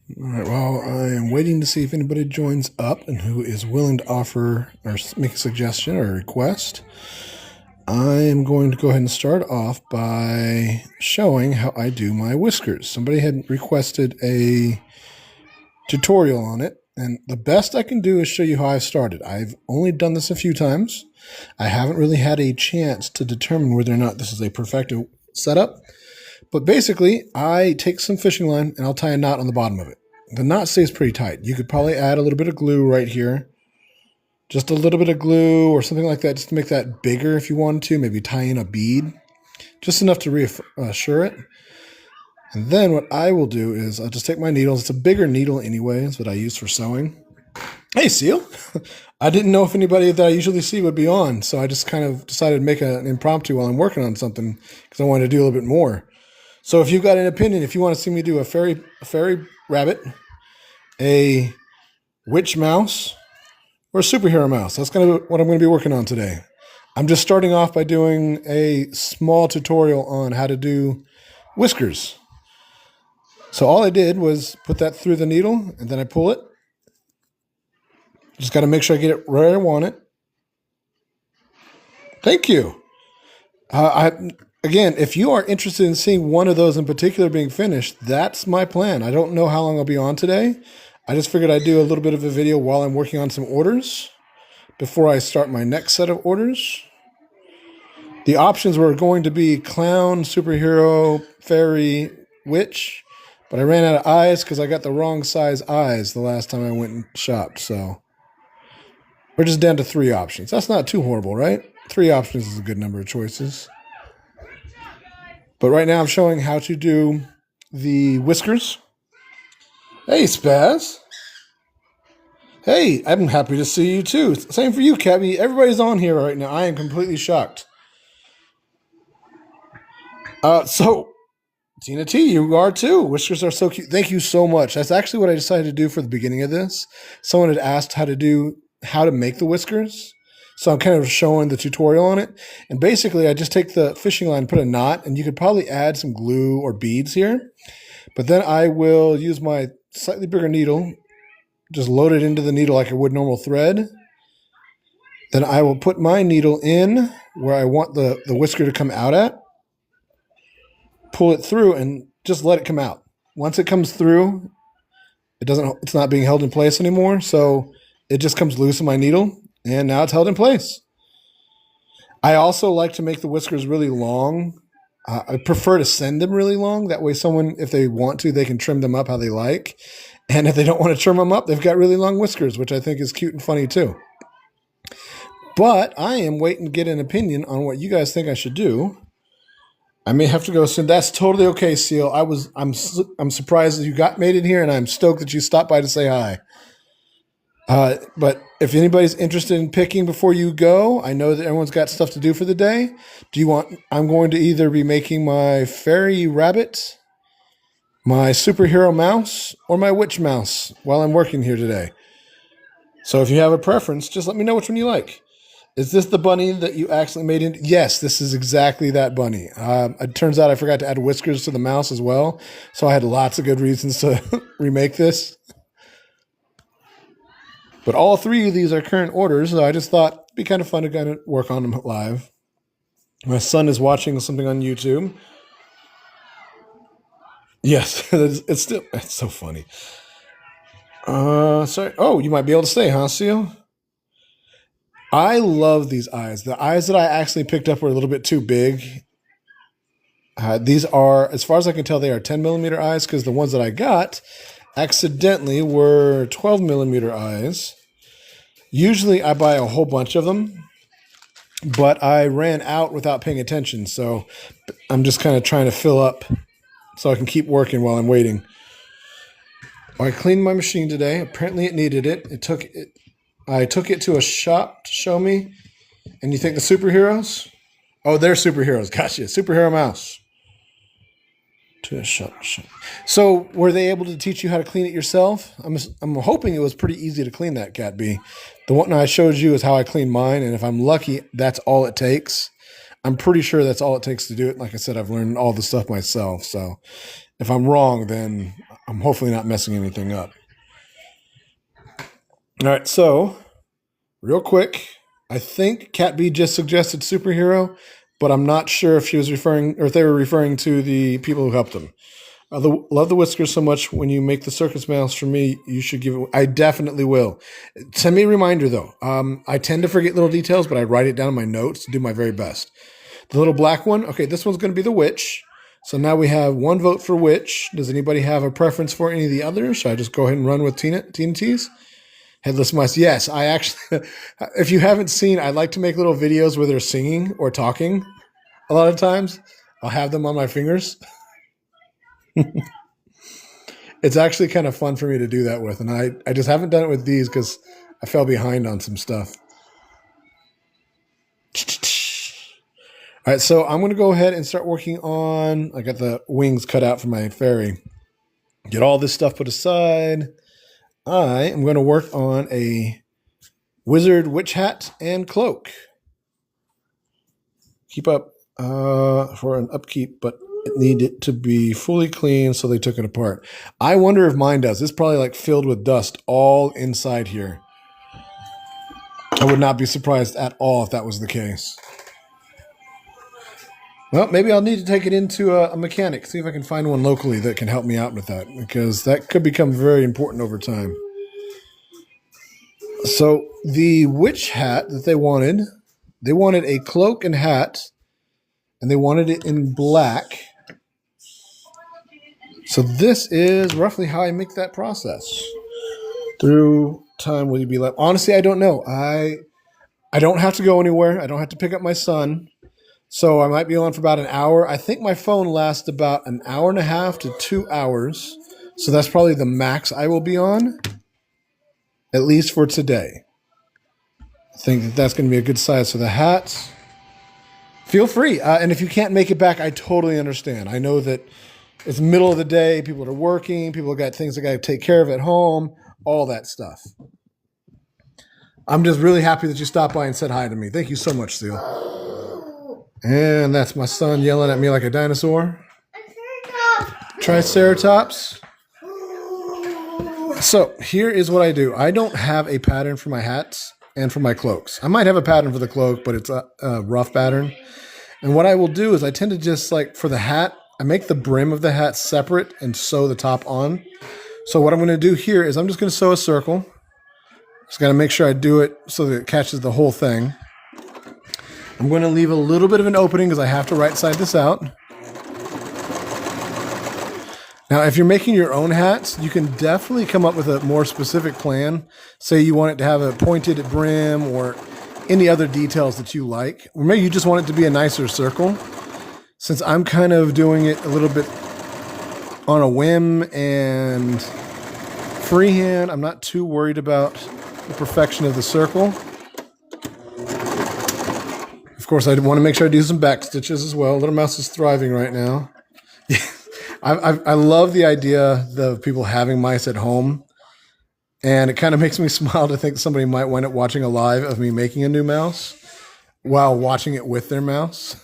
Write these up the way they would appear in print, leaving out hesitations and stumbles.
All right, well, I am waiting to see if anybody joins up and who is willing to offer or make a suggestion or a request. I am going to go ahead and start off by showing how I do my whiskers. Somebody had requested a tutorial on it, and the best I can do is show you how I started. I've only done this a few times. I haven't really had a chance to determine whether or not this is a perfected setup. But basically, I take some fishing line and I'll tie a knot on the bottom of it. The knot stays pretty tight. You could probably add a little bit of glue right here. Just a little bit of glue or something like that just to make that bigger if you wanted to. Maybe tie in a bead. Just enough to reassure it. And then what I will do is I'll just take my needles. It's a bigger needle anyway. It's what I use for sewing. Hey, Seal. I didn't know if anybody that I usually see would be on, so I just kind of decided to make an impromptu while I'm working on something because I wanted to do a little bit more. So if you've got an opinion, if you want to see me do a fairy rabbit, a witch mouse, or a superhero mouse, that's kind of what I'm going to be working on today. I'm just starting off by doing a small tutorial on how to do whiskers. So all I did was put that through the needle, and then I pull it. Just got to make sure I get it where I want it. Thank you. Again, if you are interested in seeing one of those in particular being finished, that's my plan. I don't know how long I'll be on today. I just figured I'd do a little bit of a video while I'm working on some orders before I start my next set of orders. The options were going to be clown, superhero, fairy, witch, but I ran out of eyes because I got the wrong size eyes the last time I went and shopped, so we're just down to 3 options. That's not too horrible, right? 3 options is a good number of choices. But right now I'm showing how to do the whiskers. Hey, Spaz. Hey, I'm happy to see you too. Same for you, Cabby. Everybody's on here right now. I am completely shocked. So, Tina T, you are too. Whiskers are so cute. Thank you so much. That's actually what I decided to do for the beginning of this. Someone had asked how to make the whiskers. So I'm kind of showing the tutorial on it. And basically, I just take the fishing line, put a knot, and you could probably add some glue or beads here. But then I will use my slightly bigger needle, just load it into the needle like I would normal thread. Then I will put my needle in where I want the whisker to come out at, pull it through, and just let it come out. Once it comes through, it's not being held in place anymore, so it just comes loose in my needle. And now it's held in place. I also like to make the whiskers really long. I prefer to send them really long. That way someone, if they want to, they can trim them up how they like. And if they don't want to trim them up, they've got really long whiskers, which I think is cute and funny too. But I am waiting to get an opinion on what you guys think I should do. I may have to go soon. That's totally okay, Seal. I'm surprised that you made it here, and I'm stoked that you stopped by to say hi. But if anybody's interested in picking before you go, I know that everyone's got stuff to do for the day. I'm going to either be making my fairy rabbit, my superhero mouse, or my witch mouse while I'm working here today. So if you have a preference, just let me know which one you like. Is this the bunny that you actually made in? Yes, this is exactly that bunny. It turns out I forgot to add whiskers to the mouse as well. So I had lots of good reasons to remake this. But all 3 of these are current orders, so I just thought it'd be kind of fun to kind of work on them live. My son is watching something on YouTube. Yes, it's so funny. Sorry. Oh, you might be able to stay, huh, Seal? I love these eyes. The eyes that I actually picked up were a little bit too big. These are, as far as I can tell, they are 10 millimeter eyes because the ones that I got accidentally were 12 millimeter eyes. Usually I buy a whole bunch of them, but I ran out without paying attention. So I'm just kind of trying to fill up so I can keep working while I'm waiting. I cleaned my machine today. Apparently it needed it. I took it to a shop to show me. And you think the superheroes? Oh, they're superheroes. Gotcha. Superhero mouse. To a shop. So were they able to teach you how to clean it yourself? I'm hoping it was pretty easy to clean that, Cat B. The one I showed you is how I clean mine, and if I'm lucky, that's all it takes. I'm pretty sure that's all it takes to do it. Like I said, I've learned all the stuff myself. So if I'm wrong, then I'm hopefully not messing anything up. All right, so real quick, I think Cat B just suggested superhero, but I'm not sure if she was referring or if they were referring to the people who helped them. I love the whiskers so much. When you make the circus mouse for me, you should give it. I definitely will. Send me a reminder though. I tend to forget little details, but I write it down in my notes to do my very best. The little black one. Okay, this one's going to be the witch. So now we have one vote for witch. Does anybody have a preference for any of the others? Should I just go ahead and run with Tina T's? Headless mice. Yes, I actually, if you haven't seen, I like to make little videos where they're singing or talking. A lot of times I'll have them on my fingers. It's actually kind of fun for me to do that with. And I just haven't done it with these because I fell behind on some stuff. All right, so I'm going to go ahead and start working on, I got the wings cut out for my fairy. Get all this stuff put aside. I am going to work on a wizard witch hat and cloak. Keep up for an upkeep, but it needed to be fully clean, so they took it apart. I wonder if mine does. It's probably like filled with dust all inside here. I would not be surprised at all if that was the case. Well, maybe I'll need to take it into a mechanic, see if I can find one locally that can help me out with that, because that could become very important over time. So the witch hat that they wanted a cloak and hat, and they wanted it in black. So this is roughly how I make that process. Through time will you be left? Honestly, I don't know. I don't have to go anywhere. I don't have to pick up my son. So I might be on for about an hour. I think my phone lasts about an hour and a half to 2 hours. So that's probably the max I will be on, at least for today. I think that that's going to be a good size for the hats. Feel free. And if you can't make it back, I totally understand. I know that it's the middle of the day. People are working. People have got things they got to take care of at home. All that stuff. I'm just really happy that you stopped by and said hi to me. Thank you so much, Seal. And that's my son yelling at me like a dinosaur. Triceratops. So here is what I do. I don't have a pattern for my hats and for my cloaks. I might have a pattern for the cloak, but it's a rough pattern. And what I will do is I tend to just, like, for the hat, I make the brim of the hat separate and sew the top on. So what I'm going to do here is I'm just going to sew a circle. Just got to make sure I do it so that it catches the whole thing. I'm going to leave a little bit of an opening because I have to right side this out. Now, if you're making your own hats, you can definitely come up with a more specific plan. Say you want it to have a pointed brim or any other details that you like. Or maybe you just want it to be a nicer circle. Since I'm kind of doing it a little bit on a whim and freehand, I'm not too worried about the perfection of the circle. Of course, I want to make sure I do some back stitches as well. Little Mouse is thriving right now. I love the idea of people having mice at home. And it kind of makes me smile to think somebody might wind up watching a live of me making a new mouse while watching it with their mouse.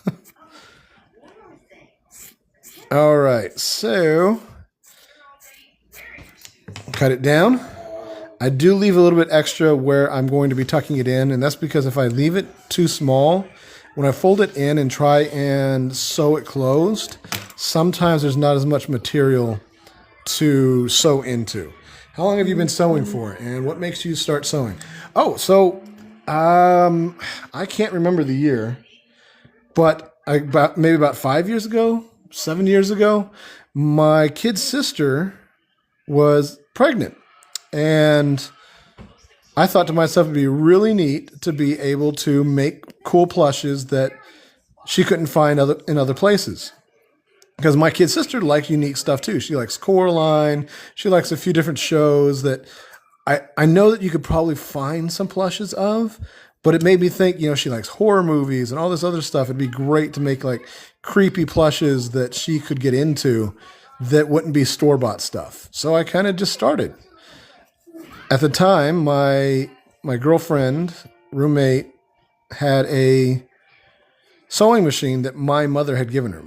All right, so cut it down. I do leave a little bit extra where I'm going to be tucking it in, and that's because if I leave it too small, when I fold it in and try and sew it closed, sometimes there's not as much material to sew into. How long have you been sewing for, and what makes you start sewing? Oh, so I can't remember the year, but maybe about 5 years ago, 7 years ago, my kid's sister was pregnant, and I thought to myself it'd be really neat to be able to make cool plushes that she couldn't find in other places. Because my kid's sister likes unique stuff too. She likes Coraline. She likes a few different shows that I know that you could probably find some plushes of, but it made me think, she likes horror movies and all this other stuff. It'd be great to make like creepy plushes that she could get into that wouldn't be store-bought stuff. So I kind of just started. At the time, my girlfriend, roommate, had a sewing machine that my mother had given her.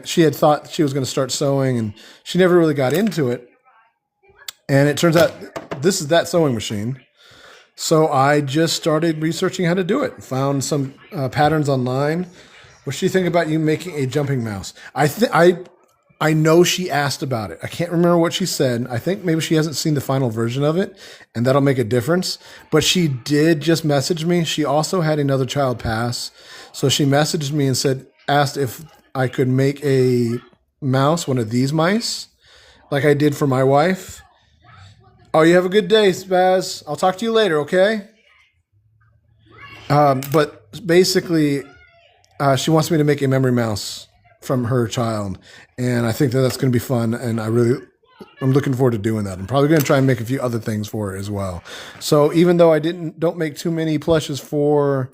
She had thought she was going to start sewing, and she never really got into it. And it turns out this is that sewing machine. So I just started researching how to do it. Found some patterns online. What do you think about you making a jumping mouse? I know she asked about it. I can't remember what she said. I think maybe she hasn't seen the final version of it, and that'll make a difference. But she did just message me. She also had another child pass. So she messaged me and asked if I could make a mouse, one of these mice, like I did for my wife. Oh, you have a good day, Spaz. I'll talk to you later, okay? But basically, she wants me to make a memory mouse from her child, and I think that that's going to be fun, and I'm looking forward to doing that. I'm probably going to try and make a few other things for her as well. So even though I don't make too many plushes for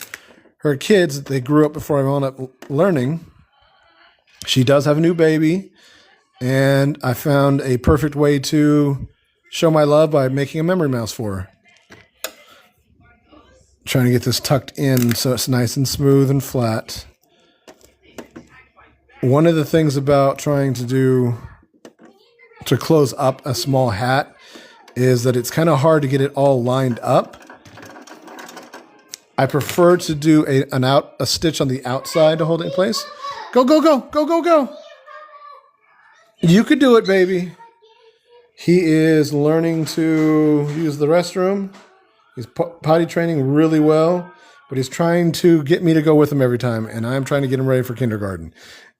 her kids, they grew up before I wound up learning. She does have a new baby, and I found a perfect way to show my love by making a memory mouse for her. Trying to get this tucked in so it's nice and smooth and flat. One of the things about trying to close up a small hat is that it's kind of hard to get it all lined up. I prefer to do a stitch on the outside to hold it in place. Go, go, go, go, go, go. You could do it, baby. He is learning to use the restroom. He's potty training really well, but he's trying to get me to go with him every time, and I'm trying to get him ready for kindergarten.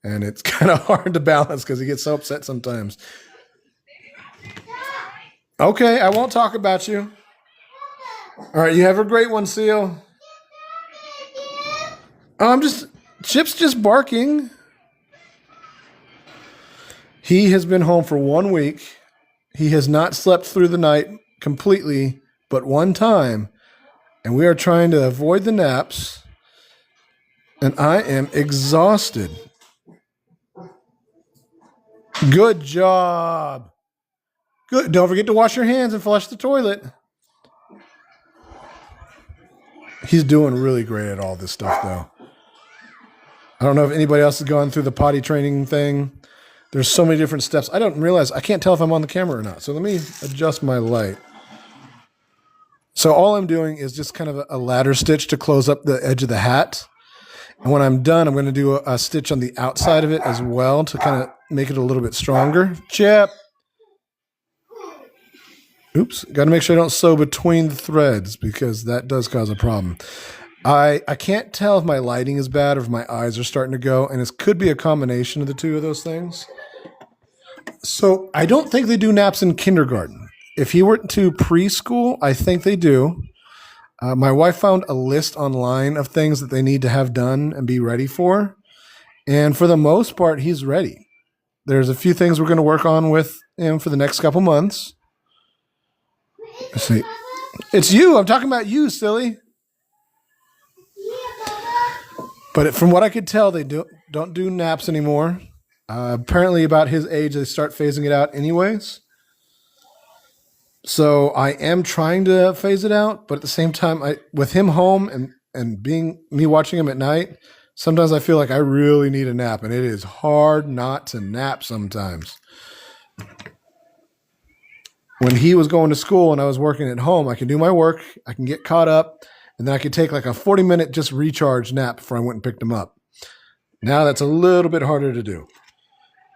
And it's kind of hard to balance because he gets so upset sometimes. Okay, I won't talk about you. All right, you have a great one, Seal. Chip's just barking. He has been home for 1 week. He has not slept through the night completely, but one time. And we are trying to avoid the naps. And I am exhausted. Good job. Good. Don't forget to wash your hands and flush the toilet. He's doing really great at all this stuff, though. I don't know if anybody else has gone through the potty training thing. There's so many different steps. I can't tell if I'm on the camera or not. So let me adjust my light. So all I'm doing is just kind of a ladder stitch to close up the edge of the hat. And when I'm done, I'm going to do a stitch on the outside of it as well to kind of make it a little bit stronger. Chip. Oops. Got to make sure I don't sew between the threads because that does cause a problem. I can't tell if my lighting is bad or if my eyes are starting to go, and it could be a combination of the two of those things. So I don't think they do naps in kindergarten. If he were to preschool, I think they do. My wife found a list online of things that they need to have done and be ready for. And for the most part, he's ready. There's a few things we're going to work on with him for the next couple months. Let's see. It's you. I'm talking about you, silly. But from what I could tell, they don't do naps anymore. Apparently, about his age, they start phasing it out anyways. So I am trying to phase it out, but at the same time, with him home and being me watching him at night, sometimes I feel like I really need a nap, and it is hard not to nap sometimes. When he was going to school and I was working at home, I could do my work, I can get caught up, and then I could take like a 40-minute just recharge nap before I went and picked him up. Now that's a little bit harder to do.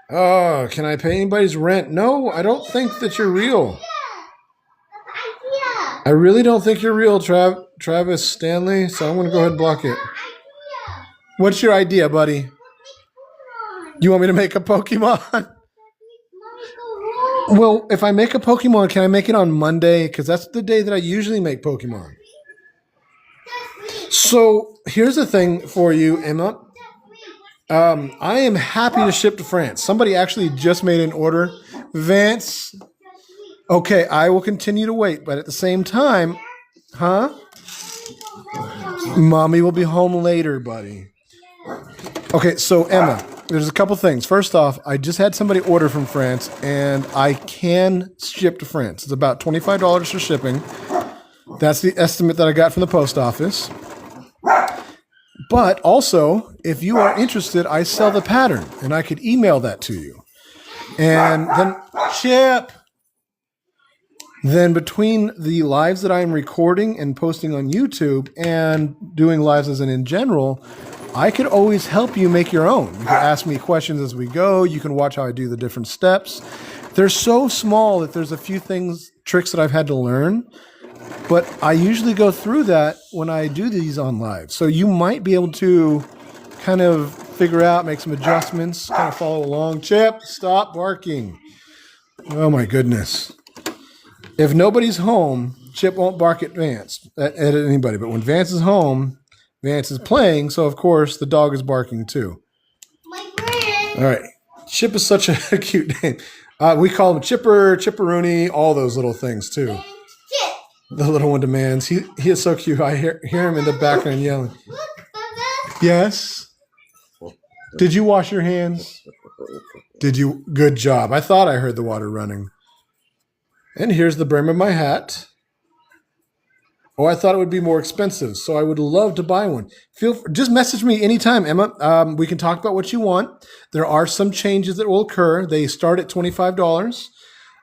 Oh, can I pay anybody's rent? No, I don't think that you're real. I really don't think you're real, Travis Stanley, so I'm going to go ahead and block it. What's your idea, buddy? You want me to make a Pokemon? Well, if I make a Pokemon, can I make it on Monday? Because that's the day that I usually make Pokemon. So here's the thing for you, Emma. I am happy to ship to France. Somebody actually just made an order. Vance. Okay, I will continue to wait, but at the same time, Mommy will be home later, buddy. Okay, so Emma, there's a couple things. First off, I just had somebody order from France, and I can ship to France. It's about $25 for shipping. That's the estimate that I got from the post office. But also, if you are interested, I sell the pattern, and I could email that to you. And then, Chip, then between the lives that I am recording and posting on YouTube and doing lives as in general, I could always help you make your own. You can ask me questions as we go. You can watch how I do the different steps. They're so small that there's a few tricks that I've had to learn. But I usually go through that when I do these on live. So you might be able to kind of figure out, make some adjustments, kind of follow along. Chip, stop barking. Oh my goodness. If nobody's home, Chip won't bark at Vance, at anybody. But when Vance is home, Vance is playing. So, of course, the dog is barking too. My friend. All right. Chip is such a cute name. We call him Chipper, Chipperoonie, all those little things too. Chip. The little one demands. He is so cute. I hear him in the background yelling. Look, Bubba. Yes. Did you wash your hands? Did you? Good job. I thought I heard the water running. And here's the brim of my hat. Oh, I thought it would be more expensive, so I would love to buy one. Just message me anytime, Emma. We can talk about what you want. There are some changes that will occur. They start at $25.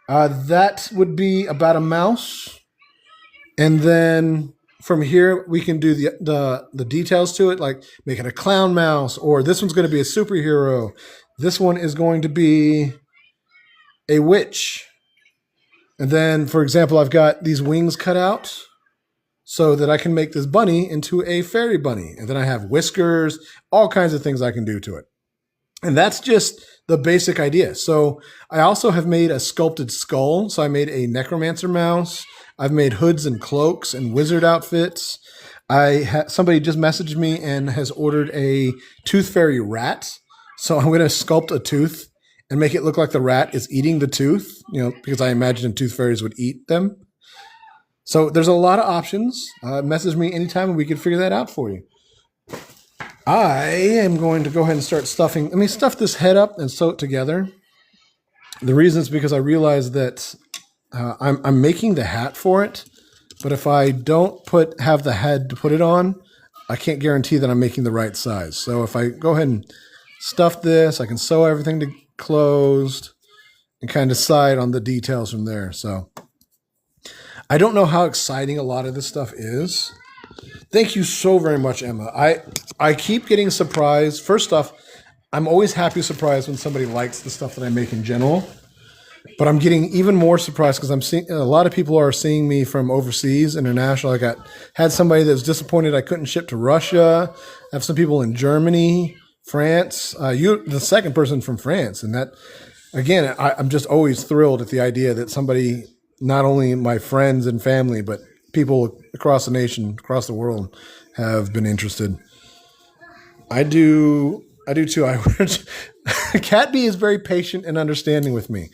That would be about a mouse. And then from here, we can do the details to it, like make it a clown mouse, or this one's going to be a superhero. This one is going to be a witch. And then, for example, I've got these wings cut out so that I can make this bunny into a fairy bunny. And then I have whiskers, all kinds of things I can do to it. And that's just the basic idea. So I also have made a sculpted skull. So I made a necromancer mouse. I've made hoods and cloaks and wizard outfits. Somebody just messaged me and has ordered a tooth fairy rat. So I'm going to sculpt a tooth and make it look like the rat is eating the tooth, because I imagine tooth fairies would eat them. So there's a lot of options. Message me anytime and we can figure that out for you. I am going to go ahead and start stuffing. Let me stuff this head up and sew it together. The reason is because I realized that I'm making the hat for it, but if I don't have the head to put it on, I can't guarantee that I'm making the right size. So if I go ahead and stuff this, I can sew everything closed and kind of decide on the details from there. So I don't know how exciting a lot of this stuff is. Thank you so very much, Emma. I keep getting surprised. First off, I'm always happy surprised when somebody likes the stuff that I make in general. But I'm getting even more surprised because I'm seeing a lot of people are seeing me from overseas, international. I had somebody that was disappointed I couldn't ship to Russia. I have some people in Germany, France. You're the second person from France. And that, again, I'm just always thrilled at the idea that somebody, not only my friends and family, but people across the nation, across the world, have been interested. I do too. Cat B is very patient and understanding with me.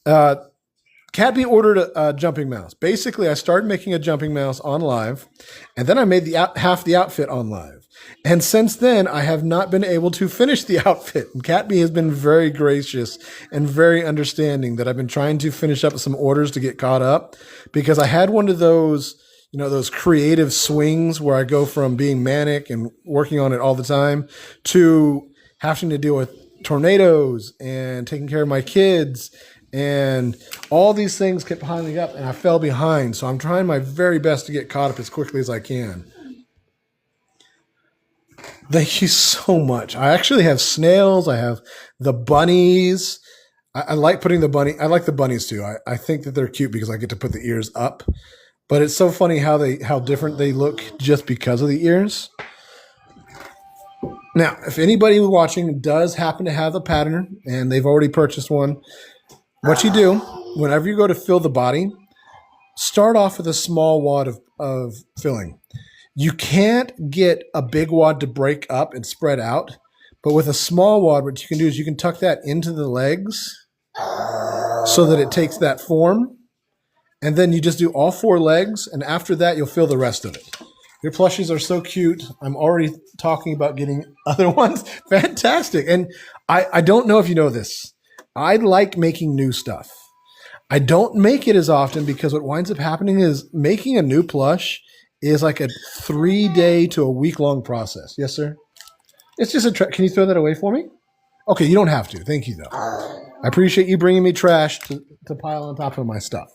Cat B ordered a jumping mouse. Basically, I started making a jumping mouse on live, and then I made half the outfit on live. And since then, I have not been able to finish the outfit. And Cat B has been very gracious and very understanding that I've been trying to finish up some orders to get caught up, because I had one of those, those creative swings where I go from being manic and working on it all the time to having to deal with tornadoes and taking care of my kids. And all these things kept piling up, and I fell behind. So I'm trying my very best to get caught up as quickly as I can. Thank you so much. I actually have snails. I have the bunnies. I like putting the bunny. I like the bunnies too. I think that they're cute because I get to put the ears up. But it's so funny how different they look just because of the ears. Now, if anybody watching does happen to have a pattern and they've already purchased one, what you do, whenever you go to fill the body, start off with a small wad of filling. You can't get a big wad to break up and spread out, but with a small wad, what you can do is you can tuck that into the legs so that it takes that form. And then you just do all 4 legs, and after that, you'll fill the rest of it. Your plushies are so cute. I'm already talking about getting other ones. Fantastic. And I don't know if you know this. I like making new stuff. I don't make it as often because what winds up happening is making a new plush is like a 3-day to a week-long process. Yes, sir? It's just can you throw that away for me? Okay, you don't have to. Thank you, though. I appreciate you bringing me trash to pile on top of my stuff.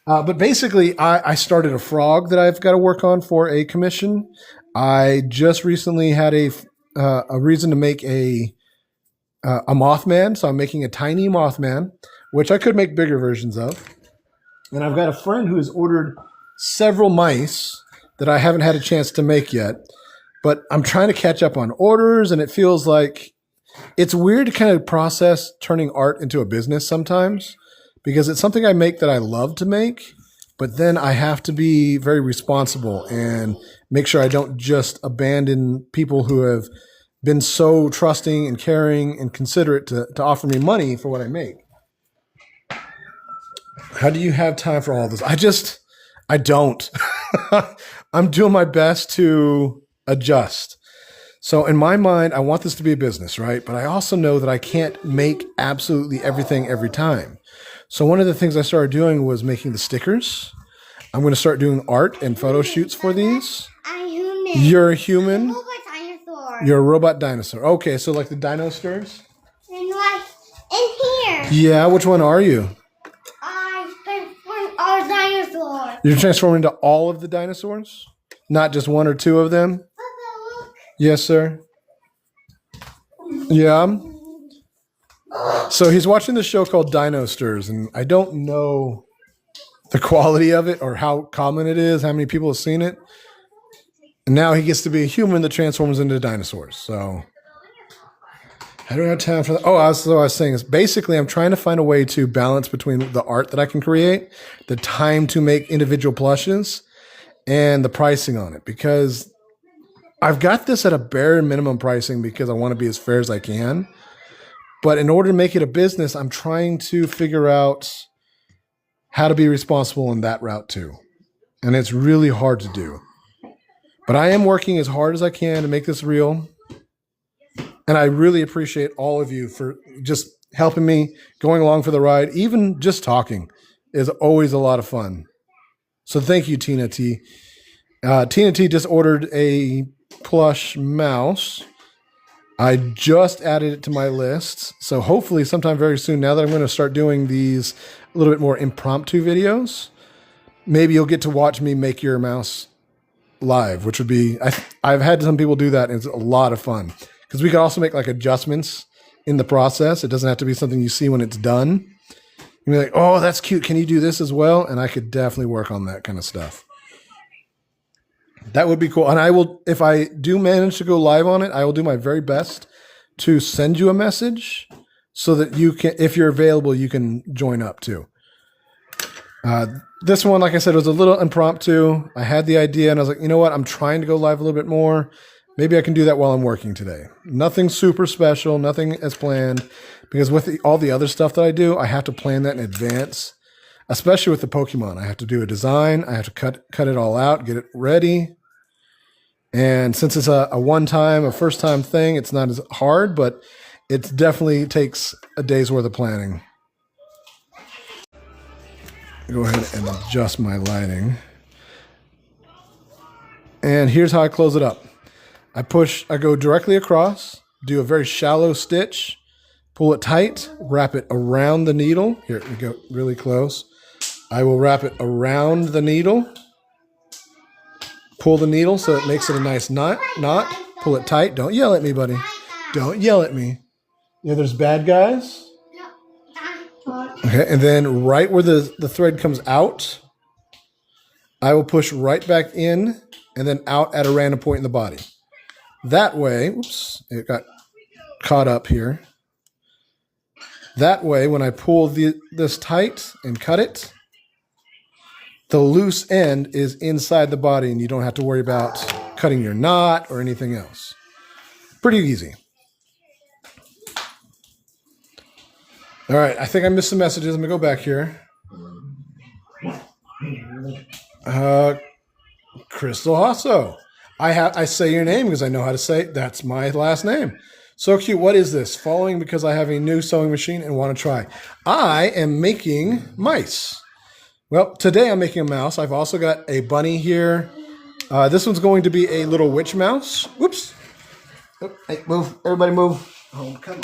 But basically, I started a frog that I've got to work on for a commission. I just recently had a reason to make a Mothman, so I'm making a tiny Mothman, which I could make bigger versions of. And I've got a friend who has ordered several mice that I haven't had a chance to make yet. But I'm trying to catch up on orders, and it feels like it's weird to kind of process turning art into a business sometimes, because it's something I make that I love to make, but then I have to be very responsible and make sure I don't just abandon people who have been so trusting and caring and considerate to offer me money for what I make. How do you have time for all this? I don't. I'm doing my best to adjust. So in my mind, I want this to be a business, right? But I also know that I can't make absolutely everything every time. So one of the things I started doing was making the stickers. I'm going to start doing art and photo shoots for these. I'm human. You're a human? Robot dinosaur. You're a robot dinosaur. Okay, so like the dino stirs? And like in here. Yeah, which one are you? I transform our dinosaur. You're transforming into all of the dinosaurs? Not just one or two of them? Papa, look. Yes, sir. Yeah. So he's watching the show called Dino Stirs, and I don't know the quality of it or how common it is, how many people have seen it. And now he gets to be a human that transforms into dinosaurs. So I don't have time for that. Oh, I was saying is basically I'm trying to find a way to balance between the art that I can create, the time to make individual plushes, and the pricing on it, because I've got this at a bare minimum pricing because I want to be as fair as I can. But in order to make it a business, I'm trying to figure out how to be responsible in that route too. And it's really hard to do. But I am working as hard as I can to make this real. And I really appreciate all of you for just helping me, going along for the ride. Even just talking is always a lot of fun. So thank you, Tina T. Tina T just ordered a plush mouse. I just added it to my list. So hopefully sometime very soon, now that I'm going to start doing these a little bit more impromptu videos, maybe you'll get to watch me make your mouse live, which would be, I've had some people do that, and it's a lot of fun. Because we can also make like adjustments in the process. It doesn't have to be something you see when it's done. You'll be like, oh, that's cute. Can you do this as well? And I could definitely work on that kind of stuff. That would be cool. And I will, if I do manage to go live on it, I will do my very best to send you a message so that you can, if you're available, you can join up too. This one, like I said, was a little impromptu. I had the idea and I was like, you know what? I'm trying to go live a little bit more. Maybe I can do that while I'm working today. Nothing super special, nothing as planned, because with all the other stuff that I do, I have to plan that in advance. Especially with the Pokemon, I have to do a design. I have to cut it all out, get it ready. And since it's a one-time, a first-time thing, it's not as hard, but it definitely takes a day's worth of planning. Go ahead and adjust my lighting. And here's how I close it up. I go directly across, do a very shallow stitch, pull it tight, wrap it around the needle. Here, we go really close. I will wrap it around the needle, pull the needle so it makes it a nice knot, pull it tight. Don't yell at me, buddy. Don't yell at me. Yeah, there's bad guys. Okay, and then right where the thread comes out, I will push right back in and then out at a random point in the body. That way, oops, it got caught up here. That way, when I pull this tight and cut it, the loose end is inside the body and you don't have to worry about cutting your knot or anything else. Pretty easy. All right, I think I missed some messages. Let me go back here. Crystal Hasso. I say your name because I know how to say it. That's my last name. So cute. What is this? Following because I have a new sewing machine and want to try. I am making mice. Well, today I'm making a mouse. I've also got a bunny here. This one's going to be a little witch mouse. Whoops. Oh, hey, move. Everybody move. Oh, come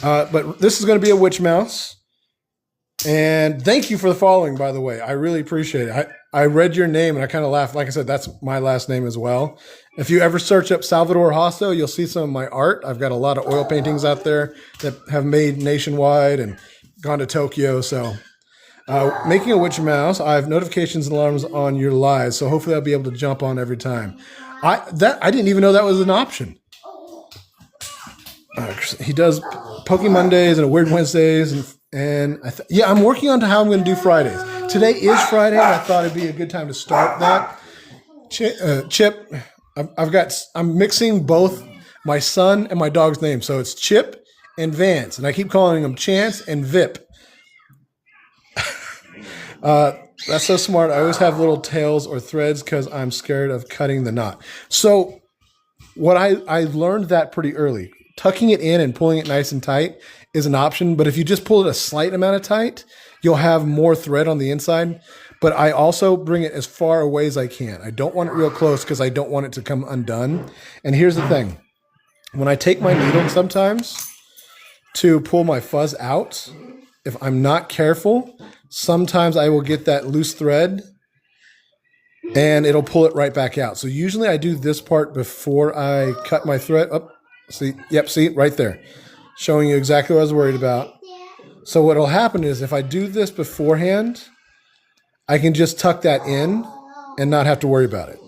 on. But this is going to be a witch mouse. And thank you for the following, by the way. I really appreciate it. I read your name and I kind of laughed. Like I said, that's my last name as well. If you ever search up Salvador Hasso, you'll see some of my art. I've got a lot of oil paintings out there that have made nationwide and gone to Tokyo. So making a witch mouse, I have notifications and alarms on your lives. So hopefully I'll be able to jump on every time. I didn't even know that was an option. He does Poke Mondays and Weird Wednesdays. And I'm working on how I'm going to do Fridays. Today is Friday, and I thought it'd be a good time to start that. Chip, I'm mixing both my son and my dog's name. So it's Chip and Vance, and I keep calling them Chance and Vip. That's so smart. I always have little tails or threads because I'm scared of cutting the knot. So what I learned that pretty early. Tucking it in and pulling it nice and tight is an option, but if you just pull it a slight amount of tight, you'll have more thread on the inside. But I also bring it as far away as I can. I don't want it real close because I don't want it to come undone. And here's the thing. When I take my needle sometimes to pull my fuzz out, if I'm not careful, sometimes I will get that loose thread and it'll pull it right back out. So usually I do this part before I cut my thread. Oh, see, yep, see, right there. Showing you exactly what I was worried about. So what will happen is if I do this beforehand, I can just tuck that in and not have to worry about it.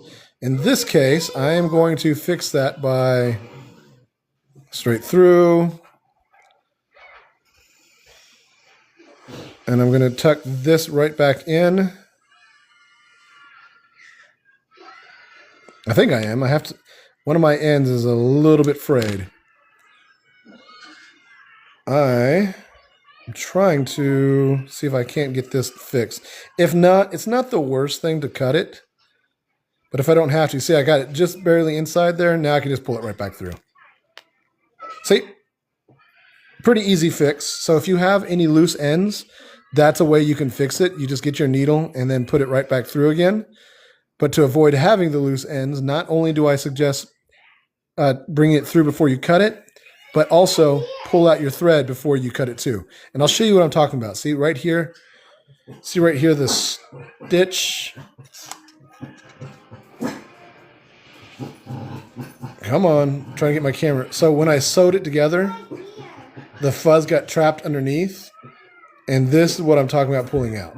In this case, I am going to fix that by straight through. And I'm going to tuck this right back in. I think I am. I have to. One of my ends is a little bit frayed. I am trying to see if I can't get this fixed. If not, it's not the worst thing to cut it. But if I don't have to, see, I got it just barely inside there. Now I can just pull it right back through. See? Pretty easy fix. So if you have any loose ends, that's a way you can fix it. You just get your needle and then put it right back through again. But to avoid having the loose ends, not only do I suggest bring it through before you cut it, but also pull out your thread before you cut it too. And I'll show you what I'm talking about. See right here? See right here, this stitch. Come on, I'm trying to get my camera. So when I sewed it together, the fuzz got trapped underneath. And this is what I'm talking about pulling out.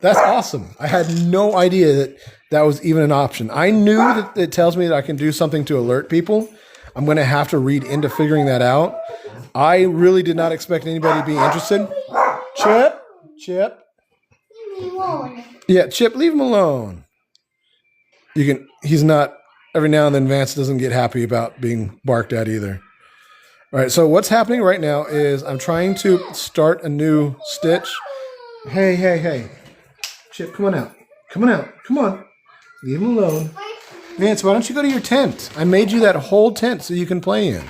That's awesome. I had no idea that that was even an option. I knew that it tells me that I can do something to alert people. I'm going to have to read into figuring that out. I really did not expect anybody to be interested. Chip. Leave me alone. Yeah, Chip, leave him alone. He's not, every now and then Vance doesn't get happy about being barked at either. All right, so what's happening right now is I'm trying to start a new stitch. Hey. Chip, come on out. Come on. Leave him alone. Vance, why don't you go to your tent? I made you that whole tent so you can play in.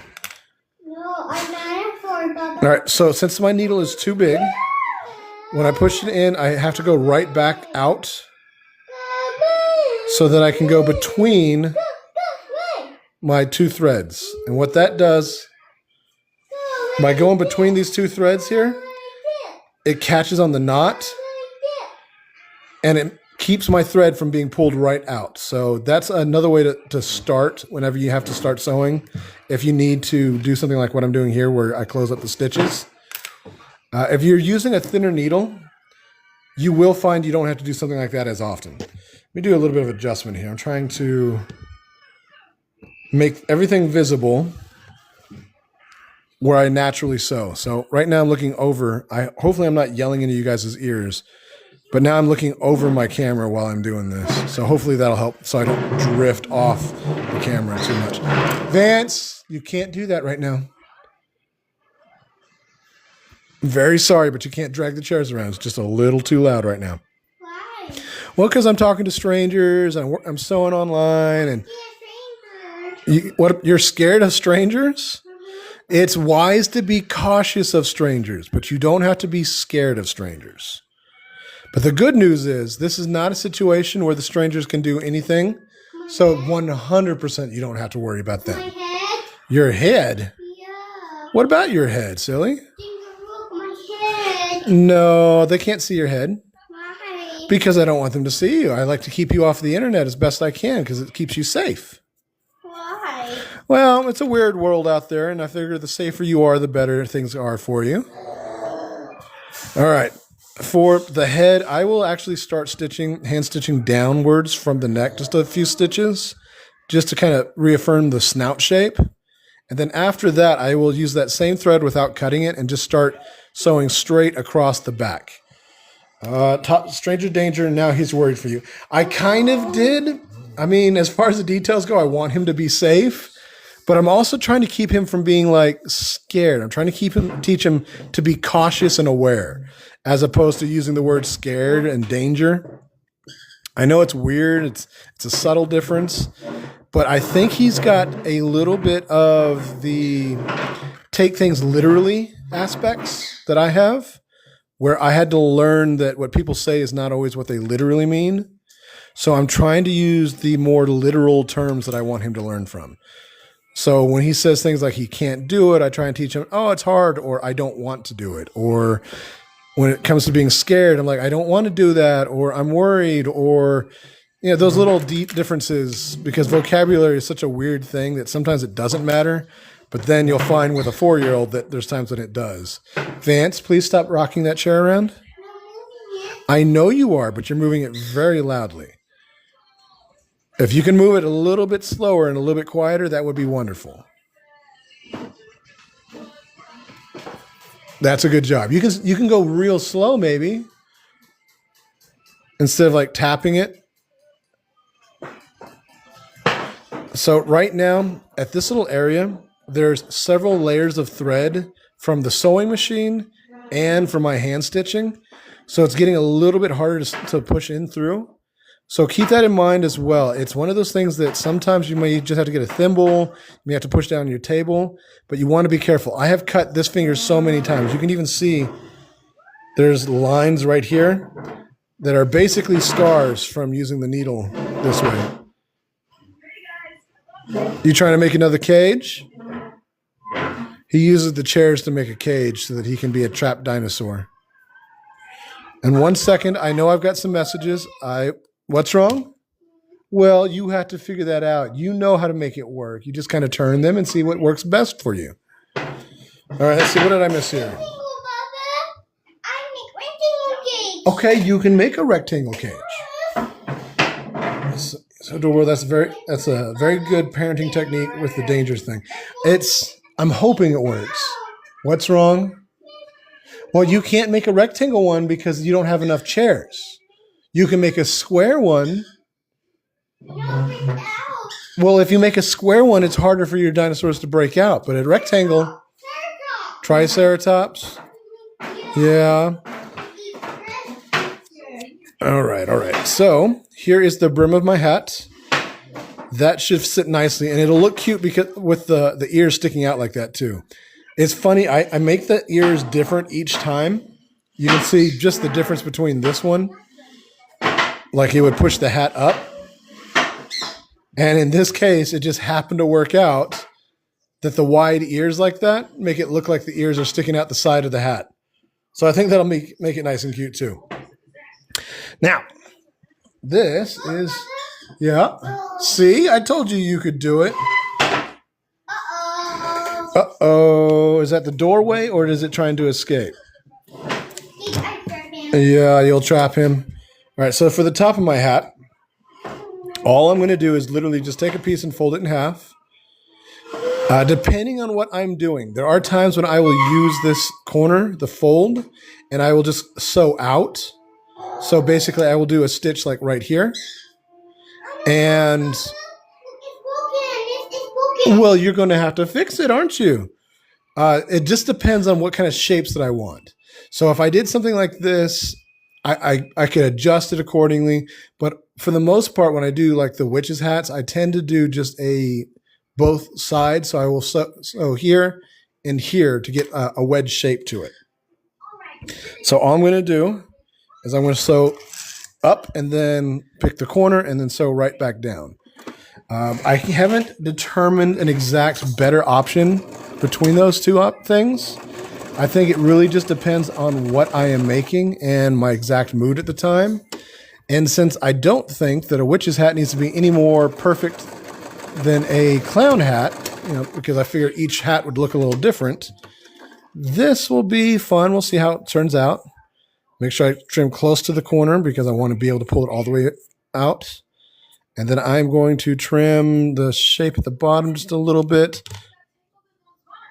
No, I'm not for Papa. All right, so since my needle is too big, when I push it in, I have to go right back out so that I can go between my two threads. And what that does, by going between these two threads here, it catches on the knot and it keeps my thread from being pulled right out. So that's another way to start whenever you have to start sewing. If you need to do something like what I'm doing here where I close up the stitches. If you're using a thinner needle, you will find you don't have to do something like that as often. Let me do a little bit of adjustment here. I'm trying to make everything visible where I naturally sew. So right now I'm looking over. Hopefully I'm not yelling into you guys' ears, but now I'm looking over my camera while I'm doing this. So hopefully that'll help so I don't drift off the camera too much. Vance, you can't do that right now. I'm very sorry, but you can't drag the chairs around. It's just a little too loud right now. Why? Well, because I'm talking to strangers. I'm sewing online. And Yeah, stranger. you're scared of strangers? It's wise to be cautious of strangers, but you don't have to be scared of strangers. But the good news is this is not a situation where the strangers can do anything. So 100% you don't have to worry about My that. head? Your head? Yeah. What about your head, silly? Look, my head. No, they can't see your head. Why? Because I don't want them to see you. I like to keep you off the internet as best I can because it keeps you safe. Why? Well, it's a weird world out there, and I figure the safer you are, the better things are for you. All right. For the head, I will actually start hand stitching downwards from the neck, just a few stitches, just to kind of reaffirm the snout shape. And then after that, I will use that same thread without cutting it and just start sewing straight across the back. Stranger danger, now he's worried for you. I kind of did. I mean, as far as the details go, I want him to be safe. But I'm also trying to keep him from being like scared. I'm trying to teach him to be cautious and aware, as opposed to using the word scared and danger. I know it's weird. It's a subtle difference, but I think he's got a little bit of the take things literally aspects that I have, where I had to learn that what people say is not always what they literally mean. So I'm trying to use the more literal terms that I want him to learn from. So when he says things like he can't do it, I try and teach him, oh, it's hard, or I don't want to do it. Or when it comes to being scared, I'm like, I don't want to do that, or I'm worried, or, you know, those little deep differences, because vocabulary is such a weird thing that sometimes it doesn't matter. But then you'll find with a 4-year-old that there's times when it does. Vance, please stop rocking that chair around. I know you are, but you're moving it very loudly. If you can move it a little bit slower and a little bit quieter, that would be wonderful. That's a good job. You can go real slow, maybe, instead of like tapping it. So right now, at this little area, there's several layers of thread from the sewing machine and from my hand stitching. So it's getting a little bit harder to push in through. So keep that in mind as well. It's one of those things that sometimes you may just have to get a thimble, you may have to push down your table, but you want to be careful. I have cut this finger so many times. You can even see there's lines right here that are basically scars from using the needle this way. You trying to make another cage? He uses the chairs to make a cage so that he can be a trapped dinosaur. And 1 second, I know I've got some messages. What's wrong? Well, you have to figure that out. You know how to make it work. You just kind of turn them and see what works best for you. All right, let's see. What did I miss here? Okay, you can make a rectangle cage. So, Dora, that's a very good parenting technique with the dangerous thing. I'm hoping it works. What's wrong? Well, you can't make a rectangle one because you don't have enough chairs. You can make a square one. Well, if you make a square one, it's harder for your dinosaurs to break out. But a rectangle, Triceratops. Yeah. All right. So here is the brim of my hat. That should sit nicely, and it'll look cute because with the ears sticking out like that too. It's funny. I make the ears different each time. You can see just the difference between this one. Like he would push the hat up. And in this case, it just happened to work out that the wide ears like that make it look like the ears are sticking out the side of the hat. So I think that'll make it nice and cute too. Now, this is, yeah. See, I told you could do it. Uh-oh. Is that the doorway or is it trying to escape? Yeah, you'll trap him. All right, so for the top of my hat, all I'm going to do is literally just take a piece and fold it in half. Depending on what I'm doing, there are times when I will use this corner, the fold, and I will just sew out. So basically, I will do a stitch like right here. And, well, you're going to have to fix it, aren't you? It just depends on what kind of shapes that I want. So if I did something like this, I could adjust it accordingly. But for the most part, when I do like the witches' hats, I tend to do just both sides. So I will sew here in here to get a wedge shape to it. So all I'm going to do is I'm going to sew up and then pick the corner and then sew right back down. I haven't determined an exact better option between those two things. I think it really just depends on what I am making and my exact mood at the time. And since I don't think that a witch's hat needs to be any more perfect than a clown hat, because I figure each hat would look a little different, this will be fun. We'll see how it turns out. Make sure I trim close to the corner because I want to be able to pull it all the way out. And then I'm going to trim the shape at the bottom just a little bit.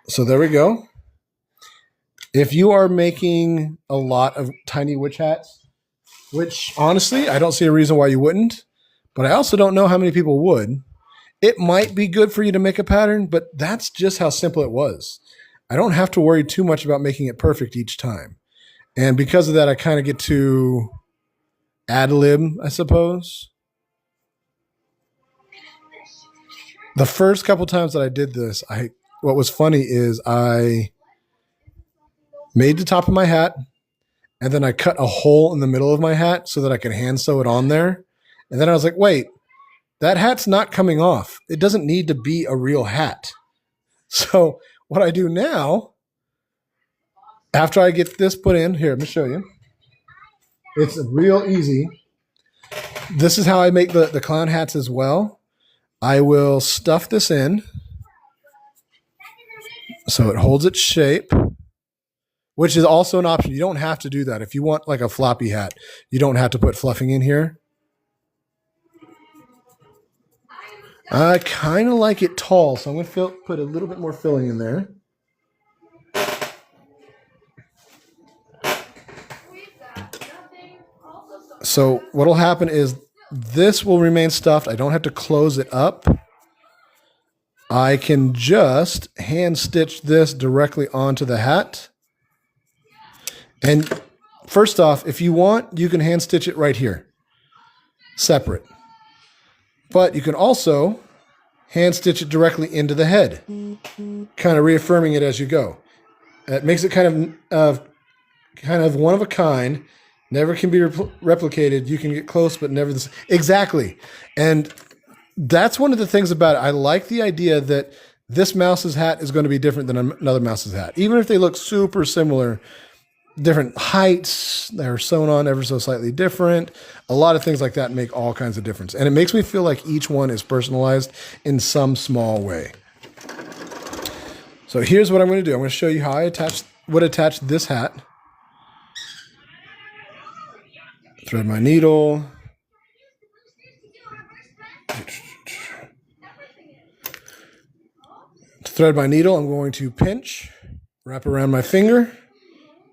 So there we go. If you are making a lot of tiny witch hats, which honestly, I don't see a reason why you wouldn't, but I also don't know how many people would. It might be good for you to make a pattern, but that's just how simple it was. I don't have to worry too much about making it perfect each time. And because of that, I kind of get to ad lib, I suppose. The first couple times that I did this, what was funny is I made the top of my hat, and then I cut a hole in the middle of my hat so that I could hand sew it on there. And then I was like, wait, that hat's not coming off. It doesn't need to be a real hat. So what I do now, after I get this put in, here, let me show you. It's real easy. This is how I make the clown hats as well. I will stuff this in so it holds its shape, which is also an option. You don't have to do that. If you want like a floppy hat, you don't have to put fluffing in here. I kind of like it tall, so I'm going to put a little bit more filling in there. So what will happen is this will remain stuffed. I don't have to close it up. I can just hand stitch this directly onto the hat. And first off, if you want, you can hand stitch it right here, separate. But you can also hand stitch it directly into the head, kind of reaffirming it as you go. It makes it kind of one of a kind. Never can be replicated. You can get close, but never this. Exactly. And that's one of the things about it. I like the idea that this mouse's hat is going to be different than another mouse's hat. Even if they look super similar, different heights, they're sewn on ever so slightly different. A lot of things like that make all kinds of difference. And it makes me feel like each one is personalized in some small way. So here's what I'm going to do. I'm going to show you how I would attach this hat. Thread my needle. To thread my needle, I'm going to pinch, wrap around my finger,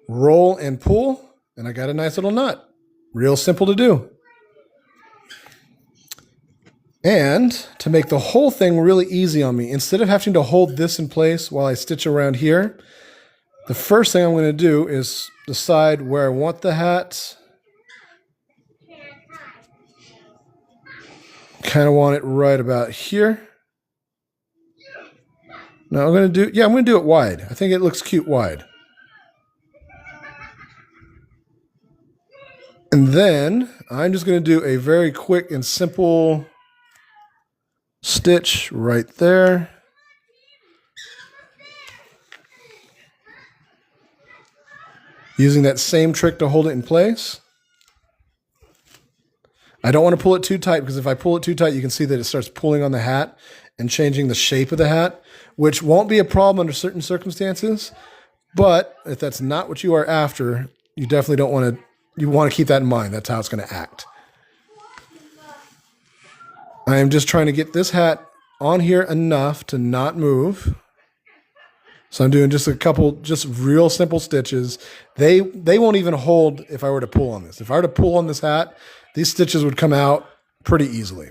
roll and pull, and I got a nice little knot. Real simple to do. And to make the whole thing really easy on me, instead of having to hold this in place while I stitch around here, the first thing I'm going to do is decide where I want the hat. Kind of want it right about here. Now I'm going to do it wide. I think it looks cute wide. And then I'm just going to do a very quick and simple stitch right there. Using that same trick to hold it in place. I don't want to pull it too tight because if I pull it too tight, you can see that it starts pulling on the hat and changing the shape of the hat, which won't be a problem under certain circumstances. But if that's not what you are after, you definitely don't want to, you want to keep that in mind. That's how it's going to act. I am just trying to get this hat on here enough to not move. So I'm doing just a couple, just real simple stitches. They won't even hold if I were to pull on this. If I were to pull on this hat, these stitches would come out pretty easily.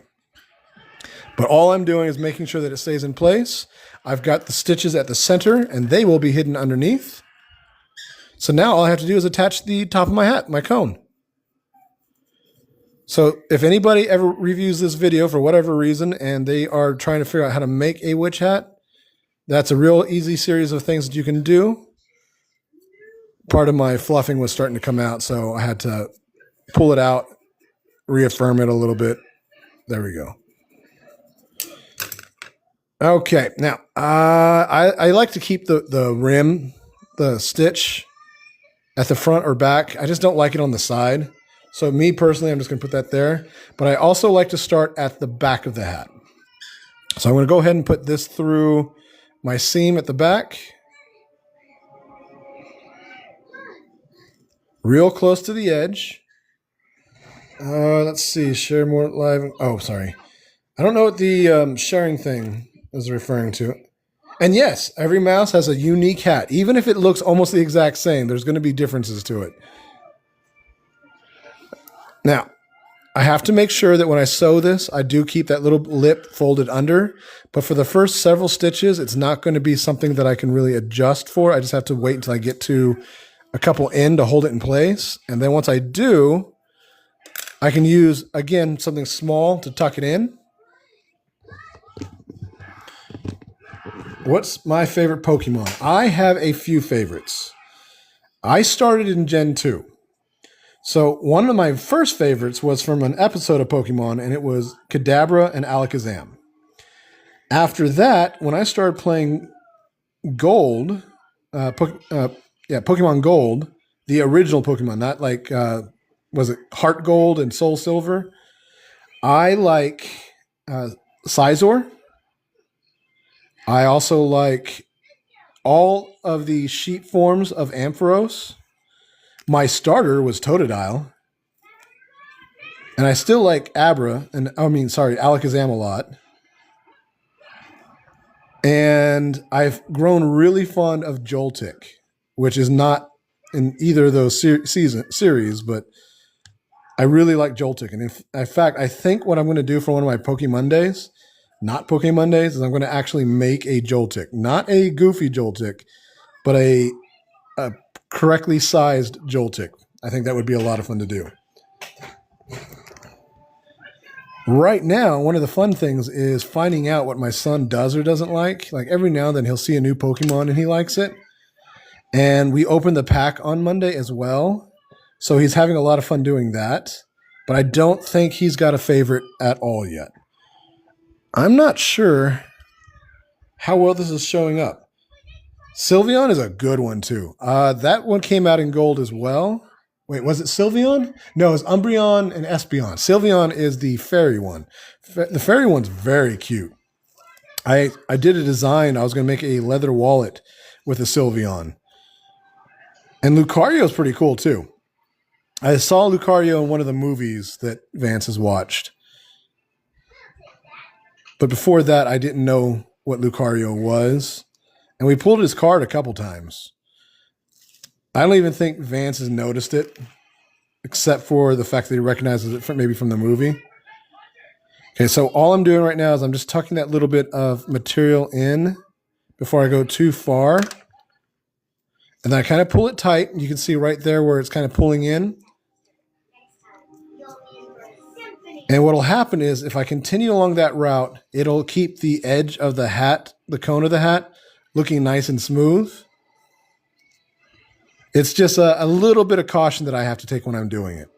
But all I'm doing is making sure that it stays in place. I've got the stitches at the center and they will be hidden underneath. So now all I have to do is attach the top of my hat, my cone. So if anybody ever reviews this video for whatever reason and they are trying to figure out how to make a witch hat, That's a real easy series of things that you can do. Part of my fluffing was starting to come out, so I had to pull it out, reaffirm it a little bit. There we go. Okay, now I like to keep the rim, the stitch at the front or back. I just don't like it on the side. So me personally, I'm just going to put that there. But I also like to start at the back of the hat. So I'm going to go ahead and put this through my seam at the back. Real close to the edge. Let's see, share more live. Oh, sorry. I don't know what the sharing thing is referring to. And yes, every mouse has a unique hat. Even if it looks almost the exact same, there's going to be differences to it. Now, I have to make sure that when I sew this, I do keep that little lip folded under. But for the first several stitches, it's not going to be something that I can really adjust for. I just have to wait until I get to a couple in to hold it in place. And then once I do, I can use, again, something small to tuck it in. What's my favorite Pokemon? I have a few favorites. I started in Gen 2. So one of my first favorites was from an episode of Pokemon, and it was Kadabra and Alakazam. After that, when I started playing Gold, Pokemon Gold, the original Pokemon, not like, was it Heart Gold and Soul Silver? I like Scizor. I also like all of the sheet forms of Ampharos. My starter was Totodile. And I still like Alakazam a lot. And I've grown really fond of Joltik, which is not in either of those series, but I really like Joltik. And in fact, I think what I'm going to do for one of my Pokemon Days, not Pokemon Days, is I'm going to actually make a Joltik. Not a goofy Joltik, but a correctly sized Joltik. I think that would be a lot of fun to do. Right now, one of the fun things is finding out what my son does or doesn't like. Like every now and then he'll see a new Pokemon and he likes it. And we opened the pack on Monday as well. So he's having a lot of fun doing that. But I don't think he's got a favorite at all yet. I'm not sure how well this is showing up. Sylveon is a good one too. That one came out in Gold as well. Wait, was it Sylveon? No, it's Umbreon and Espeon. Sylveon is the fairy one. The fairy one's very cute. I did a design. I was going to make a leather wallet with a Sylveon. And Lucario's pretty cool too. I saw Lucario in one of the movies that Vance has watched. But before that, I didn't know what Lucario was. And we pulled his card a couple times. I don't even think Vance has noticed it, except for the fact that he recognizes it maybe from the movie. Okay, so all I'm doing right now is I'm just tucking that little bit of material in before I go too far. And then I kind of pull it tight. You can see right there where it's kind of pulling in. And what will happen is if I continue along that route, it'll keep the edge of the hat, the cone of the hat, looking nice and smooth. It's just a little bit of caution that I have to take when I'm doing it.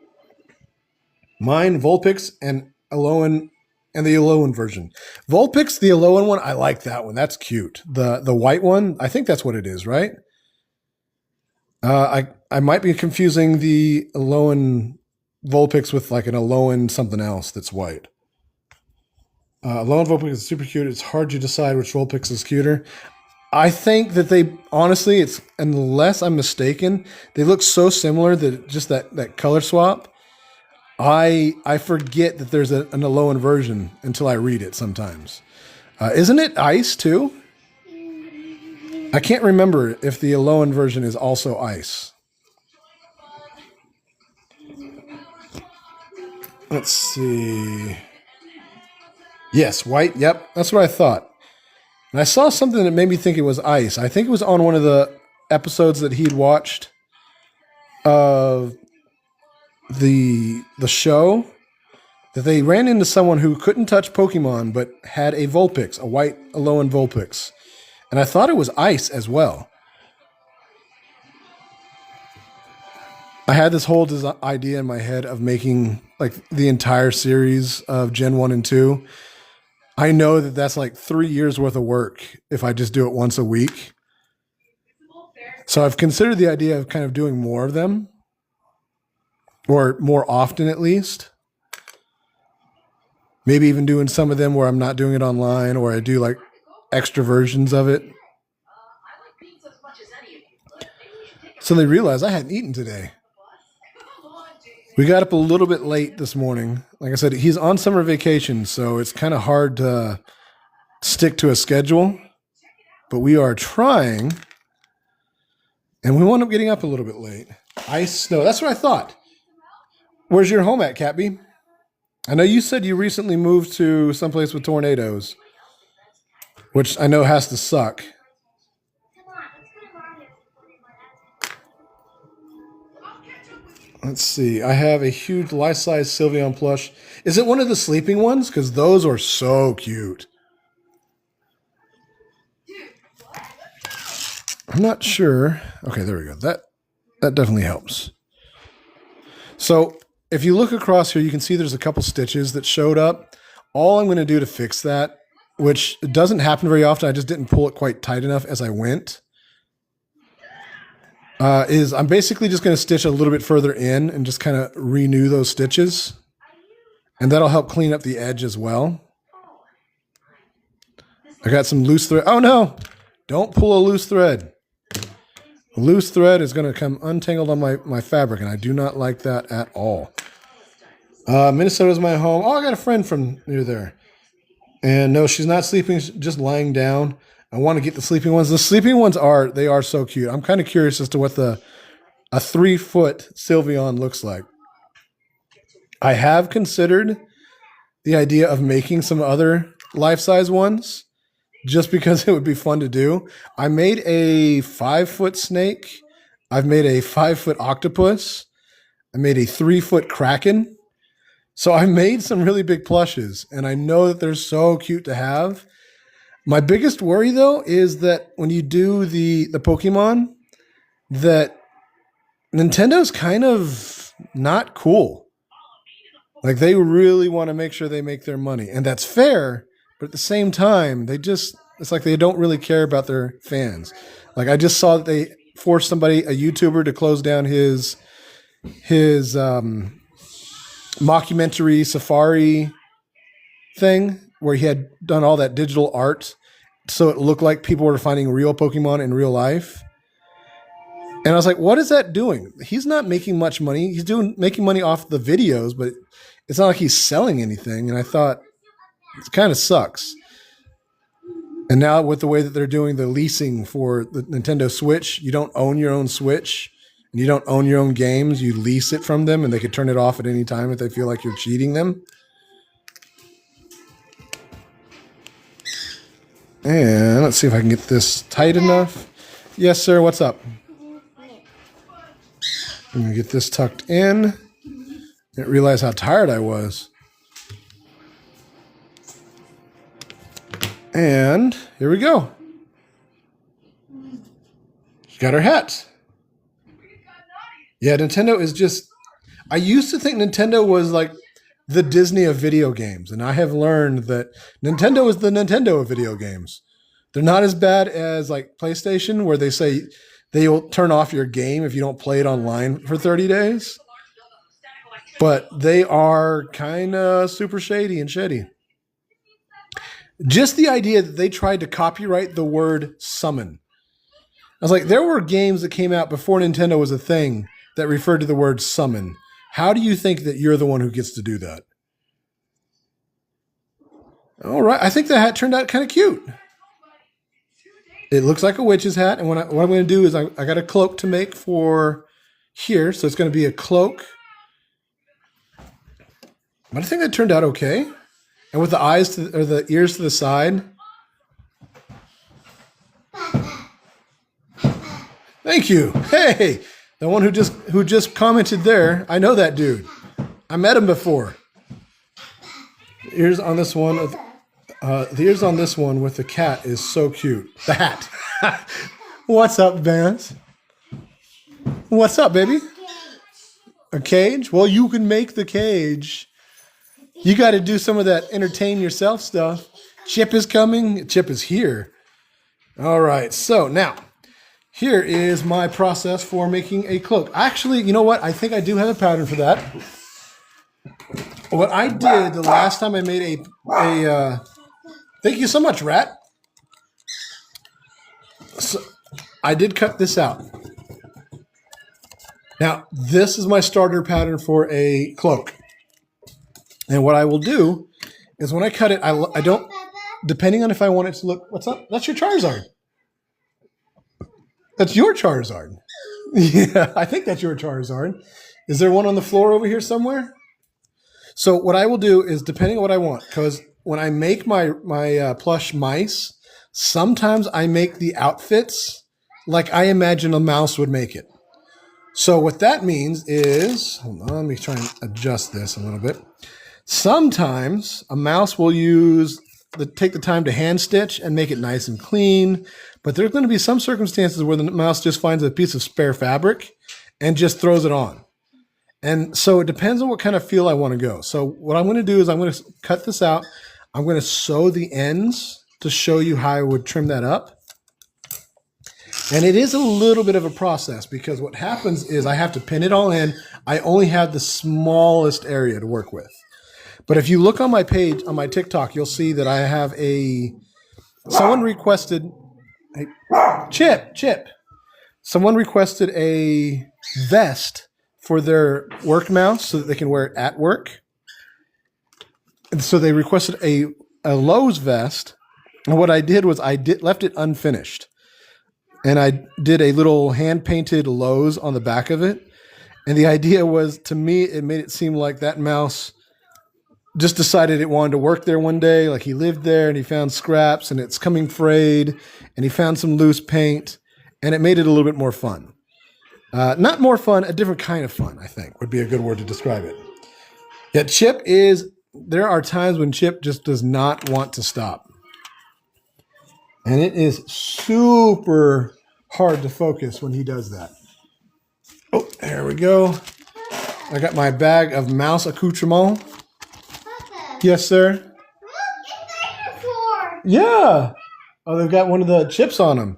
Mine, Vulpix, and Alolan, and the Alolan version. Vulpix, the Alolan one, I like that one. That's cute. The white one, I think that's what it is, right? I might be confusing the Alolan Vulpix with like an Alolan something else that's white. Alolan Vulpix is super cute. It's hard to decide which Vulpix is cuter. I think that they, honestly, it's, unless I'm mistaken, they look so similar that just that color swap, I forget that there's an Alolan version until I read it sometimes. Isn't it ice too? I can't remember if the Alolan version is also ice. Let's see. Yes, white. Yep, that's what I thought. And I saw something that made me think it was ice. I think it was on one of the episodes that he'd watched of the show, that they ran into someone who couldn't touch Pokemon but had a Vulpix, a white Alolan Vulpix. And I thought it was ice as well. I had this whole idea in my head of making like the entire series of Gen 1 and 2. I know that that's like 3 years worth of work if I just do it once a week. So I've considered the idea of kind of doing more of them, or more often at least. Maybe even doing some of them where I'm not doing it online, or I do like extra versions of it. Suddenly realized I hadn't eaten today. We got up a little bit late this morning. Like I said, he's on summer vacation, so it's kind of hard to stick to a schedule. But we are trying, and we wound up getting up a little bit late. Ice, snow, that's what I thought. Where's your home at, Catby? I know you said you recently moved to someplace with tornadoes, which I know has to suck. Let's see. I have a huge life-size Sylveon plush. Is it one of the sleeping ones? Because those are so cute. I'm not sure. Okay, there we go. That definitely helps. So if you look across here, you can see there's a couple stitches that showed up. All I'm going to do to fix that, which doesn't happen very often, I just didn't pull it quite tight enough as I went, is I'm basically just going to stitch a little bit further in and just kind of renew those stitches. And that'll help clean up the edge as well. I got some loose thread. Oh no! Don't pull a loose thread. A loose thread is going to come untangled on my fabric, and I do not like that at all. Minnesota's my home. Oh, I got a friend from near there. And no, she's not sleeping, she's just lying down. I want to get the sleeping ones. The sleeping ones are so cute. I'm kind of curious as to what a 3-foot Sylveon looks like. I have considered the idea of making some other life-size ones, just because it would be fun to do. I made a 5-foot snake. I've made a 5-foot octopus. I made a 3-foot kraken. So I made some really big plushes, and I know that they're so cute to have. My biggest worry, though, is that when you do the Pokemon, that Nintendo's kind of not cool. Like, they really want to make sure they make their money, and that's fair. But at the same time, it's like they don't really care about their fans. Like, I just saw that they forced a YouTuber, to close down his mockumentary safari thing, where he had done all that digital art so it looked like people were finding real Pokemon in real life. And I was like, what is that doing? He's not making much money. He's making money off the videos, but it's not like he's selling anything. And I thought, it kind of sucks. And now with the way that they're doing the leasing for the Nintendo Switch, you don't own your own Switch and you don't own your own games. You lease it from them, and they could turn it off at any time if they feel like you're cheating them. And let's see if I can get this tight enough. Yes, sir. What's up? I'm going to get this tucked in. Didn't realize how tired I was. And here we go. She got her hat. Yeah, Nintendo is just... I used to think Nintendo was like the Disney of video games, and I have learned that Nintendo is the Nintendo of video games. They're not as bad as like PlayStation, where they say they will turn off your game if you don't play it online for 30 days. But they are kind of super shady and shady. Just the idea that they tried to copyright the word summon. I was like, there were games that came out before Nintendo was a thing that referred to the word summon. How do you think that you're the one who gets to do that? All right. I think the hat turned out kind of cute. It looks like a witch's hat. And what I'm going to do is I got a cloak to make for here. So it's going to be a cloak. But I think that turned out okay. And with the eyes or the ears to the side. Thank you. Hey, the one who just commented there. I know that dude. I met him before. Ears on this one The ears on this one with the cat is so cute. The hat. What's up, Vance? What's up, baby? A cage? Well, you can make the cage. You got to do some of that entertain yourself stuff. Chip is coming. Chip is here. All right. So now, here is my process for making a cloak. Actually, you know what? I think I do have a pattern for that. What I did the last time I made a thank you so much, Rat. So I did cut this out. Now, this is my starter pattern for a cloak. And what I will do is when I cut it, I don't, depending on if I want it to look, what's up? That's your Charizard. That's your Charizard. Yeah, I think that's your Charizard. Is there one on the floor over here somewhere? So what I will do is, depending on what I want, because when I make my plush mice, sometimes I make the outfits like I imagine a mouse would make it. So what that means is, hold on, let me try and adjust this a little bit. Sometimes a mouse will take the time to hand stitch and make it nice and clean, but there's going to be some circumstances where the mouse just finds a piece of spare fabric and just throws it on. And so it depends on what kind of feel I want to go. So what I'm going to do is I'm going to cut this out. I'm going to sew the ends to show you how I would trim that up. And it is a little bit of a process because what happens is I have to pin it all in. I only have the smallest area to work with. But if you look on my page, on my TikTok, you'll see that I have someone requested, hey, Chip. Someone requested a vest for their work mouse so that they can wear it at work. And so they requested a Lowe's vest. And what I did was left it unfinished. And I did a little hand-painted Lowe's on the back of it. And the idea was, to me, it made it seem like that mouse just decided it wanted to work there one day. Like he lived there and he found scraps and it's coming frayed. And he found some loose paint. And it made it a little bit more fun. Not more fun, a different kind of fun, I think, would be a good word to describe it. Yeah, there are times when Chip just does not want to stop. And it is super hard to focus when he does that. Oh, there we go. I got my bag of mouse accoutrement. Papa, Yes, sir. look, it's a dinosaur. Yeah. Oh, they've got one of the chips on them.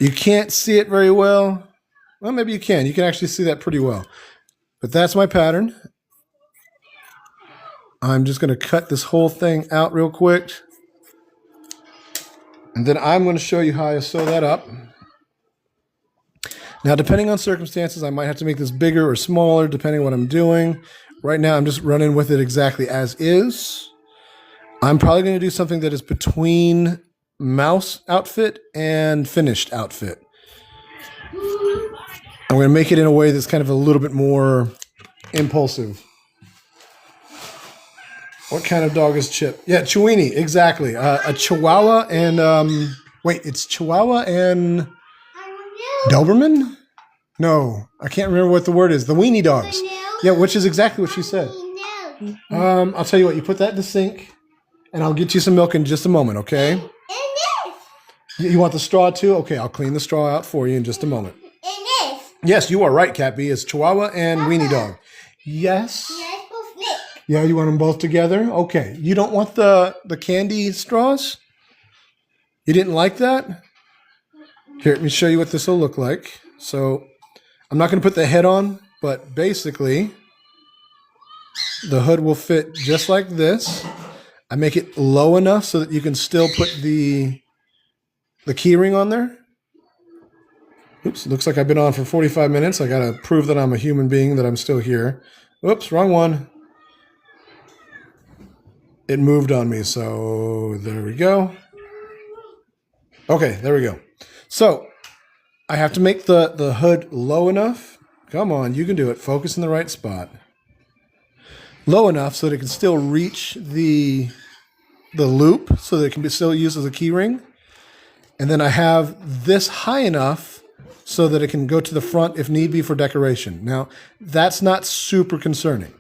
You can't see it very well. Well, maybe you can. You can actually see that pretty well. But that's my pattern. I'm just going to cut this whole thing out real quick. And then I'm going to show you how I sew that up. Now, depending on circumstances, I might have to make this bigger or smaller, depending on what I'm doing. Right now, I'm just running with it exactly as is. I'm probably going to do something that is between mouse outfit and finished outfit. I'm going to make it in a way that's kind of a little bit more impulsive. What kind of dog is Chip? Yeah, Chiweenie, exactly. A Chihuahua and, it's Chihuahua and Doberman? No, I can't remember what the word is. The weenie dogs. Yeah, which is exactly what she said. I'll tell you what, you put that in the sink, and I'll get you some milk in just a moment, okay? You want the straw too? Okay, I'll clean the straw out for you in just a moment. Yes, you are right, Cat B. It's Chihuahua and weenie dog. Yes. Yeah, you want them both together? Okay. You don't want the candy straws? You didn't like that? Here, let me show you what this will look like. So, I'm not going to put the head on, but basically, the hood will fit just like this. I make it low enough so that you can still put the key ring on there. Oops, looks like I've been on for 45 minutes. I got to prove that I'm a human being, that I'm still here. Oops, wrong one. It moved on me, so there we go. Okay, there we go. So I have to make the hood low enough. Come on, you can do it. Focus in the right spot. Low enough so that it can still reach the loop, so that it can be still used as a key ring. And then I have this high enough so that it can go to the front if need be for decoration. Now, that's not super concerning.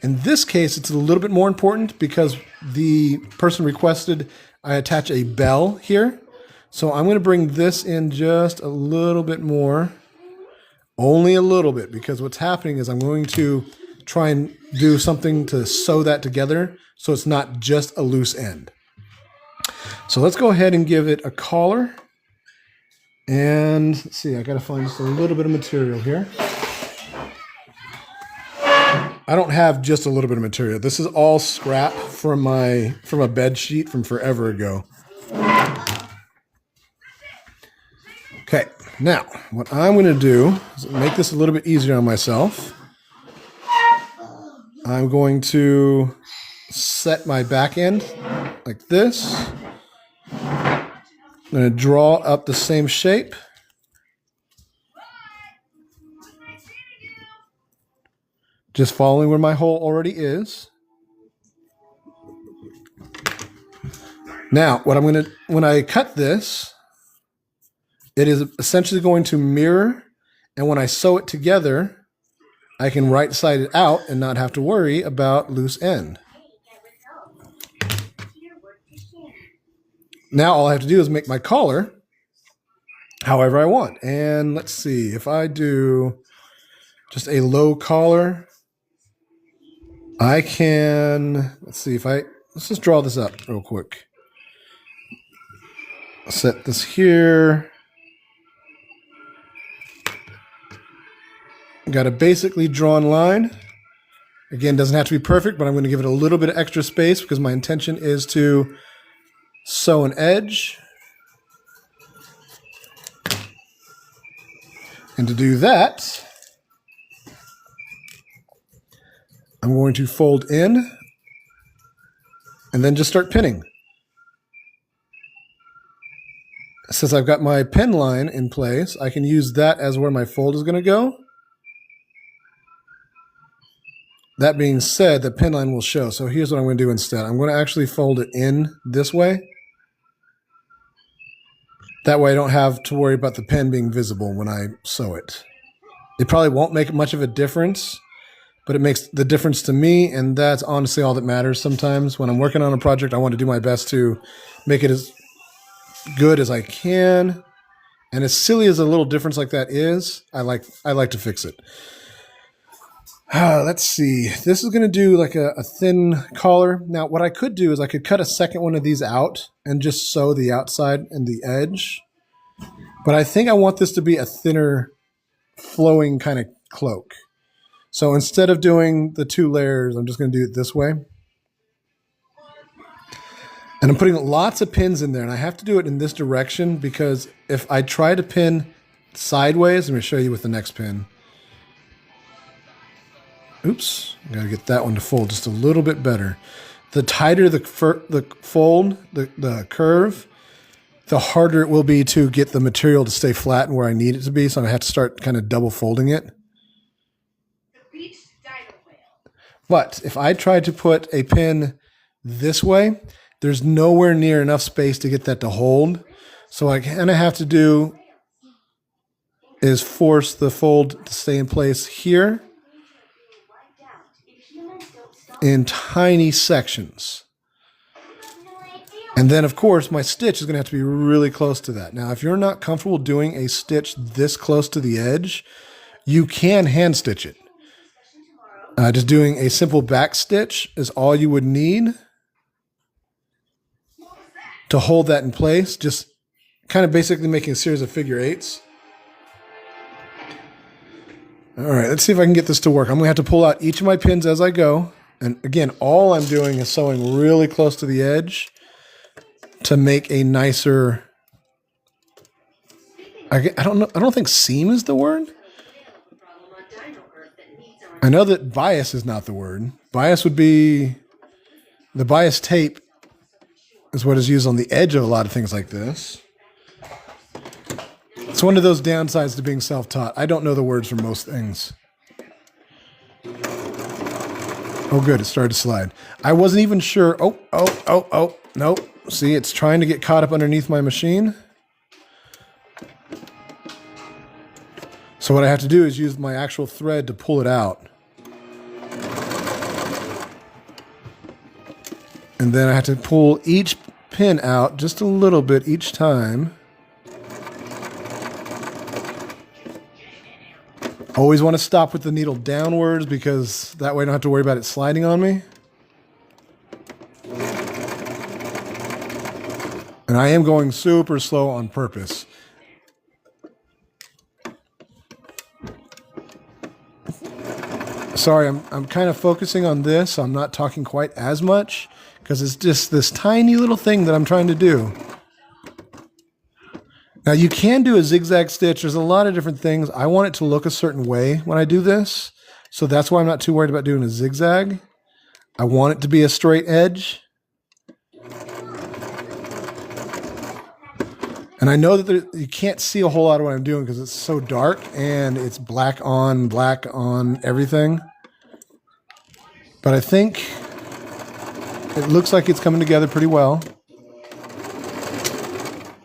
In this case, it's a little bit more important because the person requested I attach a bell here. So I'm going to bring this in just a little bit more. Only a little bit, because what's happening is I'm going to try and do something to sew that together so it's not just a loose end. So let's go ahead and give it a collar. And let's see, I got to find just a little bit of material here. I don't have just a little bit of material. This is all scrap from a bed sheet from forever ago. Okay, now what I'm going to do is make this a little bit easier on myself. I'm going to set my back end like this. I'm going to draw up the same shape. Just following where my hole already is. Now, when I cut this, it is essentially going to mirror, and when I sew it together, I can right side it out and not have to worry about loose end. Now all I have to do is make my collar however I want. And let's see, if I do just a low collar, I can, let's just draw this up real quick. Set this here. Got a basically drawn line. Again, doesn't have to be perfect, but I'm going to give it a little bit of extra space because my intention is to sew an edge. And to do that, I'm going to fold in and then just start pinning. Since I've got my pin line in place, I can use that as where my fold is going to go. That being said, the pin line will show. So here's what I'm going to do instead. I'm going to actually fold it in this way. That way I don't have to worry about the pin being visible when I sew it. It probably won't make much of a difference, but it makes the difference to me, and that's honestly all that matters sometimes. When I'm working on a project, I want to do my best to make it as good as I can. And as silly as a little difference like that is, I like to fix it. Let's see. This is going to do like a thin collar. Now, what I could do is I could cut a second one of these out and just sew the outside and the edge. But I think I want this to be a thinner, flowing kind of cloak. So instead of doing the 2 layers, I'm just going to do it this way. And I'm putting lots of pins in there, and I have to do it in this direction because if I try to pin sideways, let me show you with the next pin. Oops, I gotta get that one to fold just a little bit better. The tighter the fold, the curve, the harder it will be to get the material to stay flat and where I need it to be. So I have to start kind of double folding it. But if I try to put a pin this way, there's nowhere near enough space to get that to hold. So what I kind of have to do is force the fold to stay in place here in tiny sections. And then, of course, my stitch is going to have to be really close to that. Now, if you're not comfortable doing a stitch this close to the edge, you can hand stitch it. Just doing a simple back stitch is all you would need to hold that in place. Just kind of basically making a series of figure eights. All right, let's see if I can get this to work. I'm going to have to pull out each of my pins as I go. And again, all I'm doing is sewing really close to the edge to make a nicer, I don't think seam is the word. I know that bias is not the word. Bias would be, the bias tape is what is used on the edge of a lot of things like this. It's one of those downsides to being self-taught. I don't know the words for most things. Oh, good. It started to slide. I wasn't even sure. Oh. Nope. See, it's trying to get caught up underneath my machine. So what I have to do is use my actual thread to pull it out. And then I have to pull each pin out just a little bit each time. Always want to stop with the needle downwards because that way I don't have to worry about it sliding on me. And I am going super slow on purpose. Sorry, I'm kind of focusing on this. So I'm not talking quite as much because it's just this tiny little thing that I'm trying to do. Now you can do a zigzag stitch. There's a lot of different things. I want it to look a certain way when I do this. So that's why I'm not too worried about doing a zigzag. I want it to be a straight edge. And I know that you can't see a whole lot of what I'm doing because it's so dark and it's black on everything. But I think it looks like it's coming together pretty well.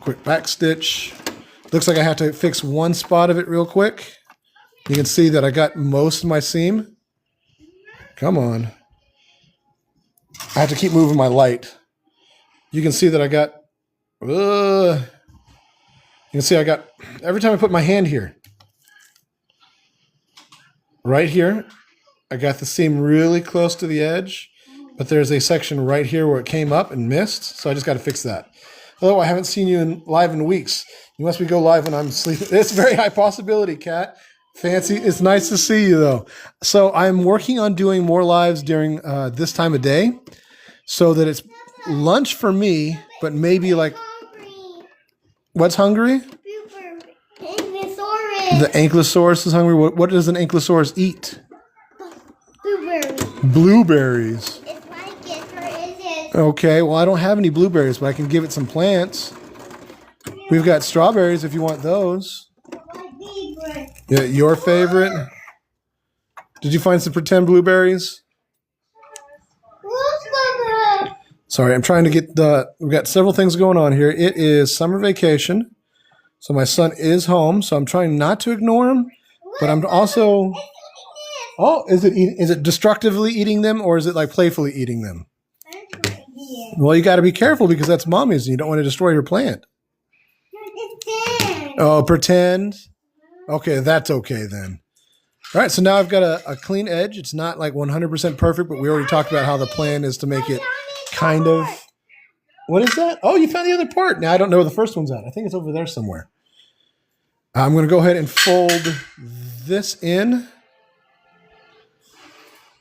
Quick back stitch. Looks like I have to fix one spot of it real quick. You can see that I got most of my seam. Come on. I have to keep moving my light. You can see that I got... you can see I got... Every time I put my hand here, right here, I got the seam really close to the edge, but there's a section right here where it came up and missed, so I just got to fix that. Hello, I haven't seen you live in weeks. You must be go live when I'm sleeping. It's a very high possibility, Kat. Fancy. It's nice to see you, though. So I'm working on doing more lives during this time of day so that it's lunch for me, but maybe like... What's hungry? The ankylosaurus is hungry. What does an ankylosaurus eat? Blueberries. Blueberries. It's my gift, or is it? Okay, well, I don't have any blueberries, but I can give it some plants. We've got strawberries if you want those. My favorite. Yeah, your favorite? Did you find some pretend blueberries? Sorry, I'm trying to get we've got several things going on here. It is summer vacation, so my son is home, so I'm trying not to ignore him, but I'm also... Oh, is it destructively eating them, or is it like playfully eating them? Well, you got to be careful because that's mommy's and you don't want to destroy her plant. Oh, pretend? Okay, that's okay then. All right, so now I've got a clean edge. It's not like 100% perfect, but we already talked about how the plan is to make it kind of... What is that? Oh, you found the other part. Now I don't know where the first one's at. I think it's over there somewhere. I'm going to go ahead and fold this in.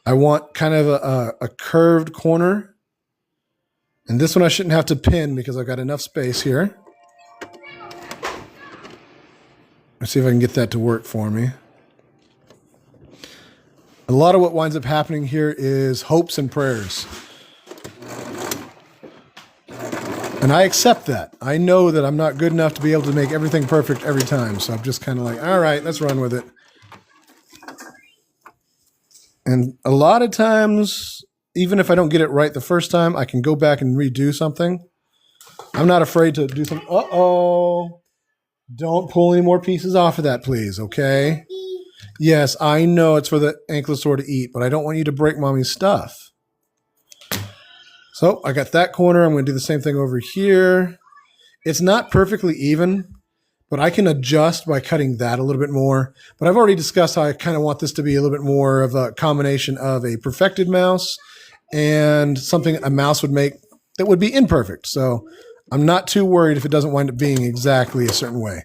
I want kind of a curved corner. And this one I shouldn't have to pin because I've got enough space here. Let's see if I can get that to work for me. A lot of what winds up happening here is hopes and prayers. And I accept that. I know that I'm not good enough to be able to make everything perfect every time. So I'm just kind of like, all right, let's run with it. And a lot of times, even if I don't get it right the first time, I can go back and redo something. I'm not afraid to do something. Uh-oh. Don't pull any more pieces off of that, please, okay? Yes, I know it's for the ankylosaur to eat, but I don't want you to break mommy's stuff. So I got that corner. I'm going to do the same thing over here. It's not perfectly even, but I can adjust by cutting that a little bit more. But I've already discussed how I kind of want this to be a little bit more of a combination of a perfected mouse and something a mouse would make that would be imperfect. So I'm not too worried if it doesn't wind up being exactly a certain way.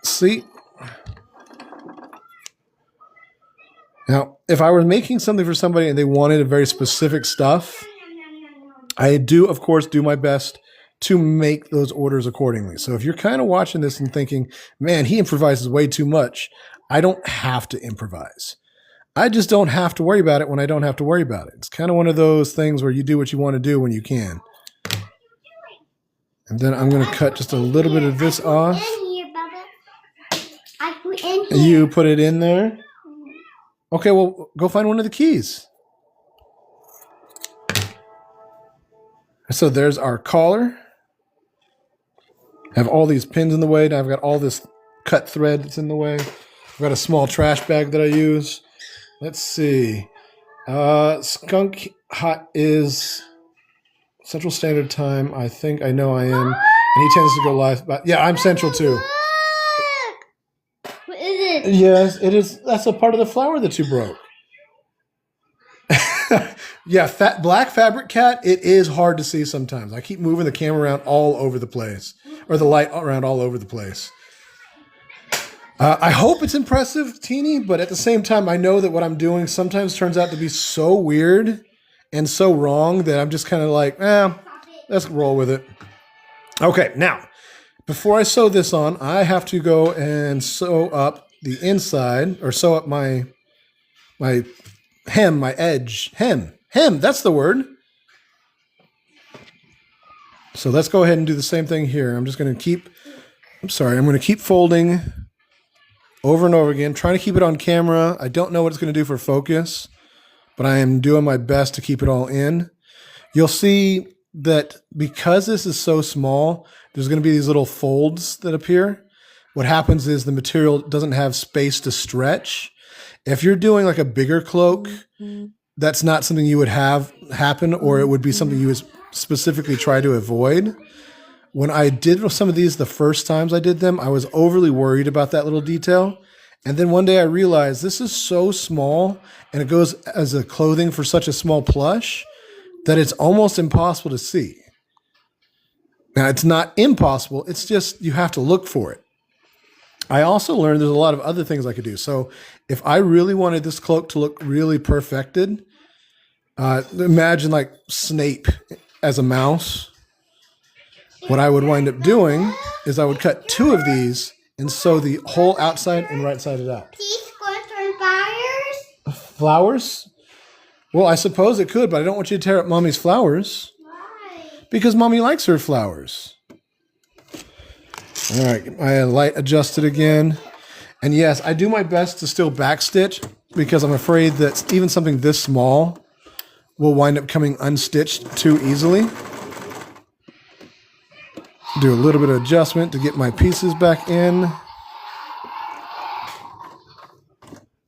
See? Now, if I were making something for somebody and they wanted a very specific stuff, I do, of course, do my best to make those orders accordingly. So if you're kind of watching this and thinking, man, he improvises way too much, I don't have to improvise. I just don't have to worry about it when I don't have to worry about it. It's kind of one of those things where you do what you want to do when you can. And then I'm going to cut just a little bit of this off. You put it in there? Okay, well, go find one of the keys. So there's our collar. I have all these pins in the way. Now I've got all this cut thread that's in the way. I've got a small trash bag that I use. Let's see. Skunk Hot is Central Standard Time. I think I know I am. And he tends to go live. But yeah, I'm Central too. What is it? Yes, it is. That's a part of the flower that you broke. Yeah, black fabric cat, it is hard to see sometimes. I keep moving the camera around all over the place. Or the light around all over the place. I hope it's impressive, Teeny, but at the same time, I know that what I'm doing sometimes turns out to be so weird and so wrong that I'm just kind of like, let's roll with it. Okay, now, before I sew this on, I have to go and sew up the inside, or sew up my hem, my edge. Hem, that's the word. So let's go ahead and do the same thing here. I'm going to keep folding over and over again, trying to keep it on camera. I don't know what it's going to do for focus, but I am doing my best to keep it all in. You'll see that because this is so small, there's going to be these little folds that appear. What happens is the material doesn't have space to stretch. If you're doing like a bigger cloak, that's not something you would have happen, or it would be something you would specifically try to avoid. When I did some of these the first times I did them, I was overly worried about that little detail. And then one day I realized this is so small and it goes as a clothing for such a small plush that it's almost impossible to see. Now, it's not impossible. It's just you have to look for it. I also learned there's a lot of other things I could do. So if I really wanted this cloak to look really perfected, imagine like Snape as a mouse. What I would wind up doing is I would cut 2 of these and sew the whole outside and right side out. These glitter flowers? Flowers? Well, I suppose it could, but I don't want you to tear up Mommy's flowers. Why? Because Mommy likes her flowers. All right, I light adjusted again. And yes, I do my best to still backstitch because I'm afraid that even something this small will wind up coming unstitched too easily. Do a little bit of adjustment to get my pieces back in.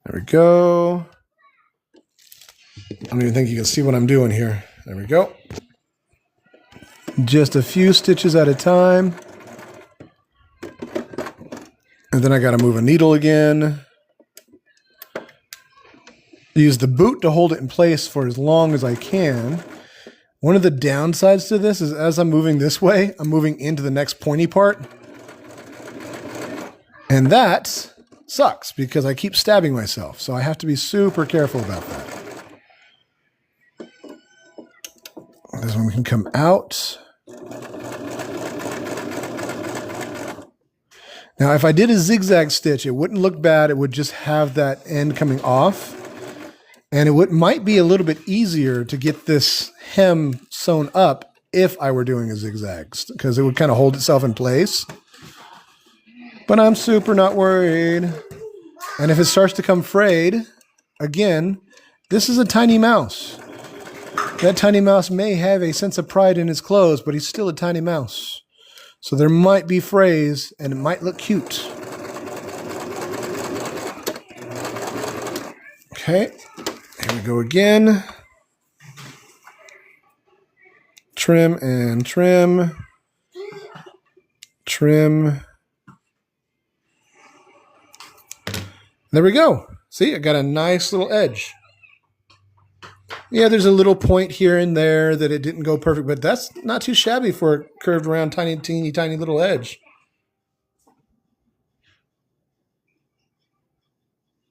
There we go. I don't even think you can see what I'm doing here. There we go. Just a few stitches at a time. And then I got to move a needle again. Use the boot to hold it in place for as long as I can. One of the downsides to this is as I'm moving this way, I'm moving into the next pointy part. And that sucks because I keep stabbing myself. So I have to be super careful about that. This one can come out. Now, if I did a zigzag stitch, it wouldn't look bad. It would just have that end coming off. And it might be a little bit easier to get this hem sewn up if I were doing a zigzag, because it would kind of hold itself in place. But I'm super not worried. And if it starts to come frayed, again, this is a tiny mouse. That tiny mouse may have a sense of pride in his clothes, but he's still a tiny mouse. So there might be frays, and it might look cute. Okay. Here we go again. Trim and trim. Trim. There we go. See, I got a nice little edge. Yeah, there's a little point here and there that it didn't go perfect, but that's not too shabby for a curved around, tiny little edge.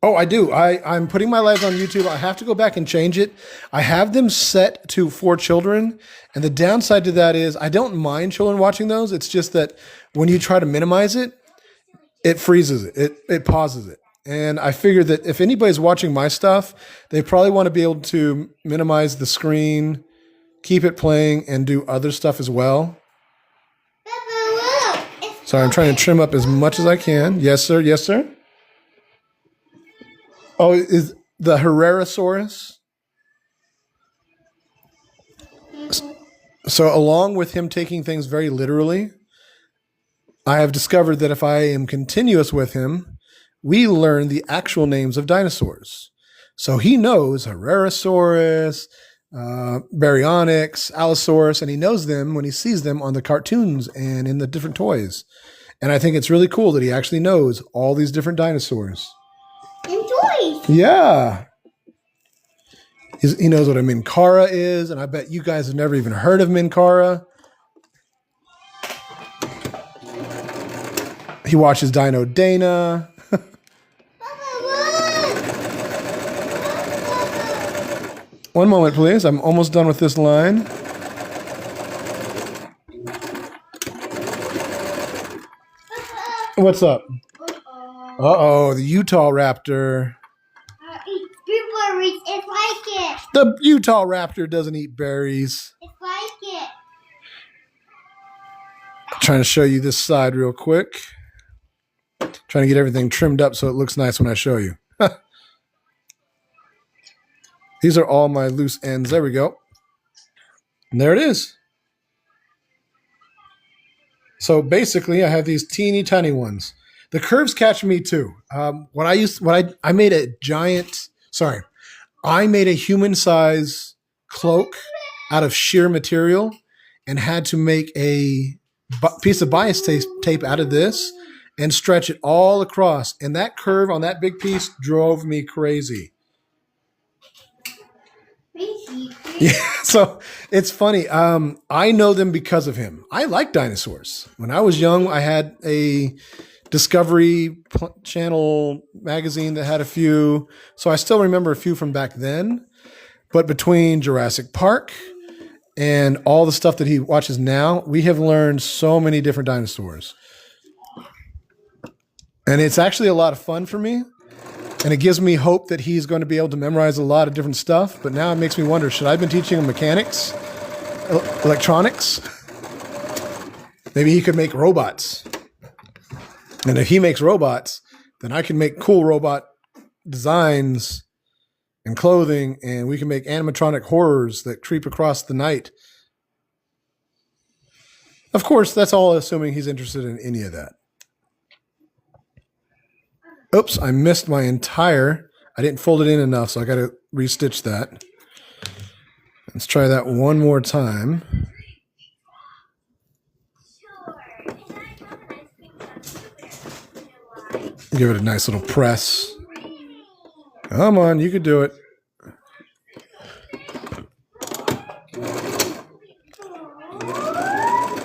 Oh, I do. I'm putting my lives on YouTube. I have to go back and change it. I have them set to 4 children. And the downside to that is I don't mind children watching those. It's just that when you try to minimize it, it freezes it. It pauses it. And I figured that if anybody's watching my stuff, they probably want to be able to minimize the screen, keep it playing, and do other stuff as well. So I'm trying to trim up as much as I can. Yes, sir. Yes, sir. Oh, is the Herrerasaurus? So along with him taking things very literally, I have discovered that if I am continuous with him, we learn the actual names of dinosaurs. So he knows Herrerasaurus, Baryonyx, Allosaurus, and he knows them when he sees them on the cartoons and in the different toys. And I think it's really cool that he actually knows all these different dinosaurs. And toys. Yeah. He knows what a Minkara is, and I bet you guys have never even heard of Minkara. He watches Dino Dana. One moment, please. I'm almost done with this line. What's up? Uh-oh, the Utah Raptor. Blueberries, it's like it. The Utah Raptor doesn't eat berries. It's like it. Trying to show you this side real quick. Trying to get everything trimmed up so it looks nice when I show you. These are all my loose ends. There we go. And there it is. So basically, I have these teeny tiny ones. The curves catch me too. I made a giant. Sorry, I made a human size cloak out of sheer material, and had to make a piece of bias tape out of this and stretch it all across. And that curve on that big piece drove me crazy. Yeah, so it's funny. I know them because of him. I like dinosaurs. When I was young, I had a Discovery Channel magazine that had a few. So I still remember a few from back then. But between Jurassic Park and all the stuff that he watches now, we have learned so many different dinosaurs. And it's actually a lot of fun for me. And it gives me hope that he's going to be able to memorize a lot of different stuff. But now it makes me wonder, should I have been teaching him mechanics, electronics? Maybe he could make robots. And if he makes robots, then I can make cool robot designs and clothing, and we can make animatronic horrors that creep across the night. Of course, that's all assuming he's interested in any of that. Oops, I missed my I didn't fold it in enough, so I got to restitch that. Let's try that one more time. Give it a nice little press. Come on, you could do it.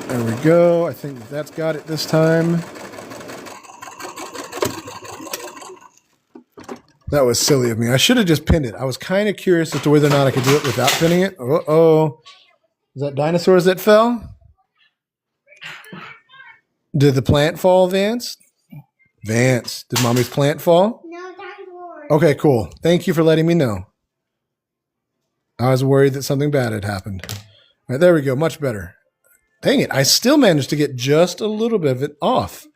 There we go. I think that's got it this time. That was silly of me. I should have just pinned it. I was kind of curious as to whether or not I could do it without pinning it. Uh-oh. Is that dinosaurs that fell? Did the plant fall, Vance? Vance, did Mommy's plant fall? No, dinosaurs. Okay, cool. Thank you for letting me know. I was worried that something bad had happened. All right, there we go. Much better. Dang it. I still managed to get just a little bit of it off.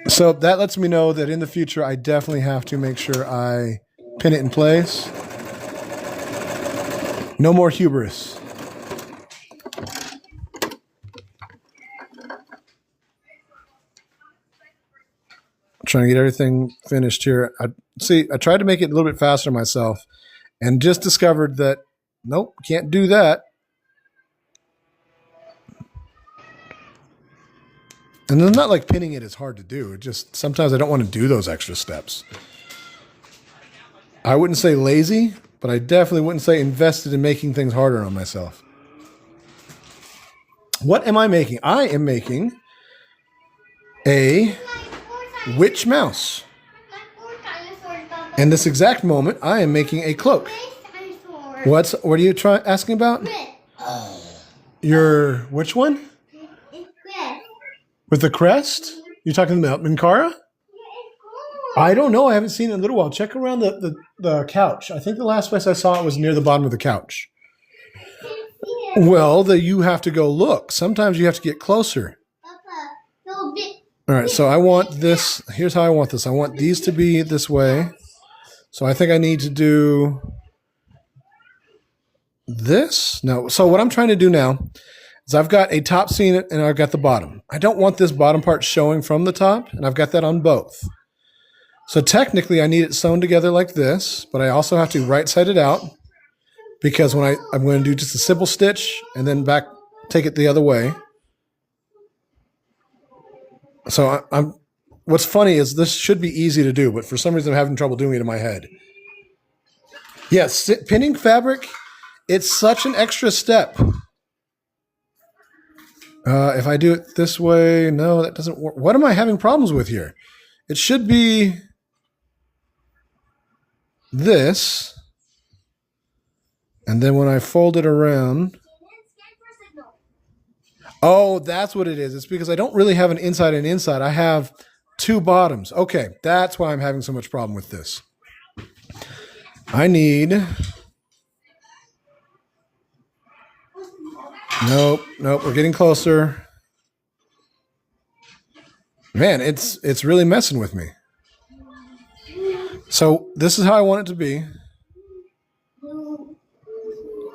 So that lets me know that in the future, I definitely have to make sure I pin it in place. No more hubris. I'm trying to get everything finished here. I tried to make it a little bit faster myself and just discovered that, nope, can't do that. And it's not like pinning it is hard to do. It just sometimes I don't want to do those extra steps. I wouldn't say lazy, but I definitely wouldn't say invested in making things harder on myself. What am I making? I am making a witch mouse. In this exact moment, I am making a cloak. What are you asking about? Your which one? With the crest? You talking about Minkara? I don't know. I haven't seen it in a little while. Check around the couch. I think the last place I saw it was near the bottom of the couch. Well, you have to go look. Sometimes you have to get closer. All right, so I want this. Here's how I want this. I want these to be this way. So I think I need to do this. No. So what I'm trying to do now, is I've got a top seam and I've got the bottom. I don't want this bottom part showing from the top, and I've got that on both. So technically I need it sewn together like this, but I also have to right side it out because when I'm going to do just a simple stitch and then back, take it the other way. So what's funny is this should be easy to do, but for some reason I'm having trouble doing it in my head. Yes, pinning fabric, it's such an extra step. If I do it this way, no, that doesn't work. What am I having problems with here? It should be this. And then when I fold it around. Oh, that's what it is. It's because I don't really have an inside and inside. I have two bottoms. Okay, that's why I'm having so much problem with this. I need... Nope, we're getting closer. Man, it's really messing with me. So this is how I want it to be.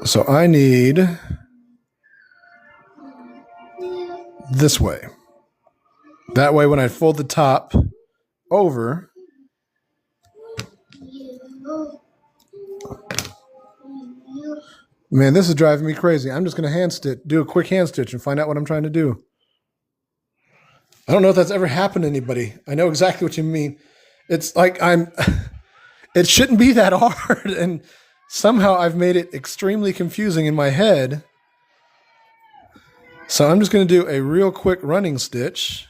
So I need this way. That way when I fold the top over, man, this is driving me crazy. I'm just going to do a quick hand stitch and find out what I'm trying to do. I don't know if that's ever happened to anybody. I know exactly what you mean. It's like it shouldn't be that hard. And somehow I've made it extremely confusing in my head. So I'm just going to do a real quick running stitch.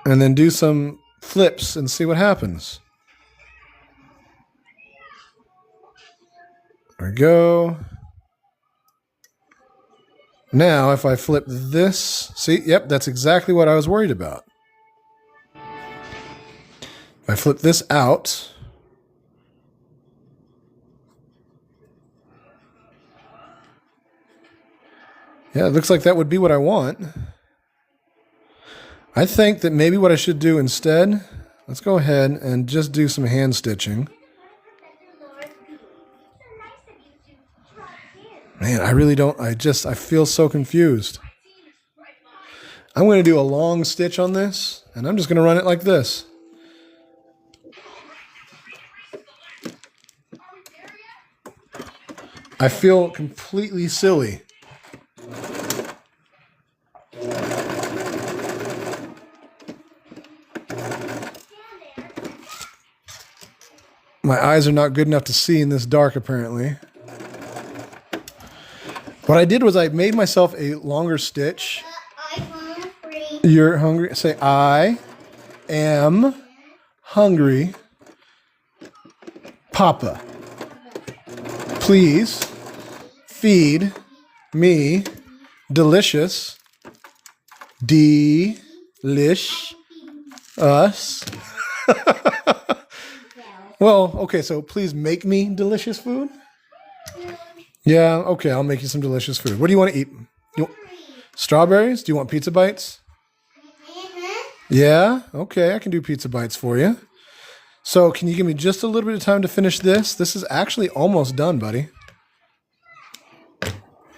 And then do some flips and see what happens. There we go. Now, if I flip this, see, yep, that's exactly what I was worried about. If I flip this out, yeah, it looks like that would be what I want. I think that maybe what I should do instead, let's go ahead and just do some hand stitching. Man, I really don't, I feel so confused. I'm going to do a long stitch on this, and I'm just going to run it like this. I feel completely silly. My eyes are not good enough to see in this dark, apparently. What I did was I made myself a longer stitch. I'm hungry. You're hungry? Say, I am hungry. Papa, please feed me delicious, us. Well, okay, so please make me delicious food. Yeah, okay, I'll make you some delicious food. What do you want to eat? Strawberries? Do you want pizza bites? Yeah, okay, I can do pizza bites for you. So can you give me just a little bit of time to finish this? This is actually almost done, buddy.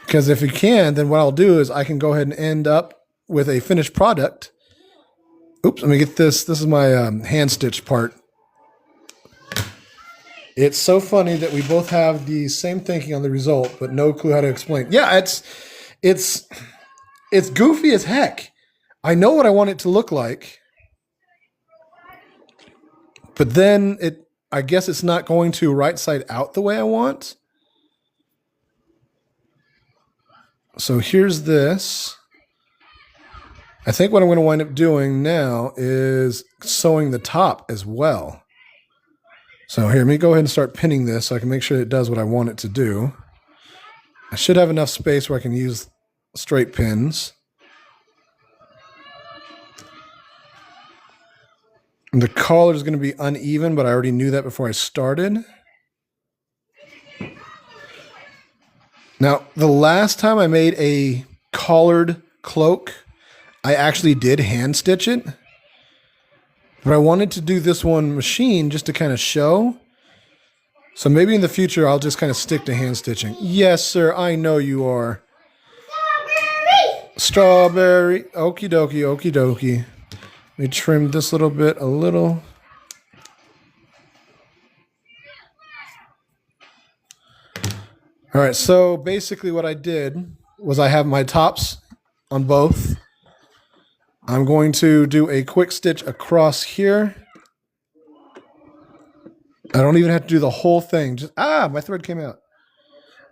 Because if you can, then what I'll do is I can go ahead and end up with a finished product. Oops, let me get this. This is my hand stitch part. It's so funny that we both have the same thinking on the result, but no clue how to explain. Yeah, it's goofy as heck. I know what I want it to look like, but then I guess it's not going to right side out the way I want. So here's this. I think what I'm going to wind up doing now is sewing the top as well. So here, let me go ahead and start pinning this so I can make sure it does what I want it to do. I should have enough space where I can use straight pins. And the collar is going to be uneven, but I already knew that before I started. Now, the last time I made a collared cloak, I actually did hand stitch it. But I wanted to do this one machine just to kind of show. So maybe in the future, I'll just kind of stick to hand stitching. Yes, sir, I know you are. Strawberry. Okie dokie, okie dokie. Let me trim this little bit a little. All right, so basically what I did was I have my tops on both. I'm going to do a quick stitch across here. I don't even have to do the whole thing. Just my thread came out.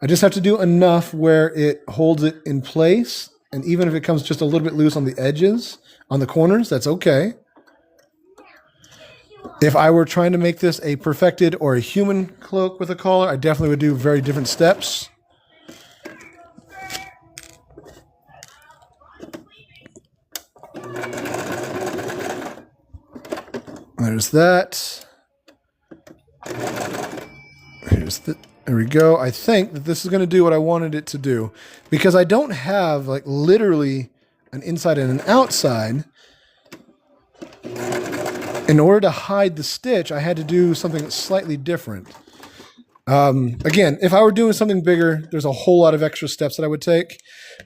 I just have to do enough where it holds it in place. And even if it comes just a little bit loose on the edges, on the corners, that's okay. If I were trying to make this a perfected or a human cloak with a collar, I definitely would do very different steps. There's that. There we go. I think that this is going to do what I wanted it to do, because I don't have like literally an inside and an outside. In order to hide the stitch, I had to do something slightly different. Again, if I were doing something bigger, there's a whole lot of extra steps that I would take.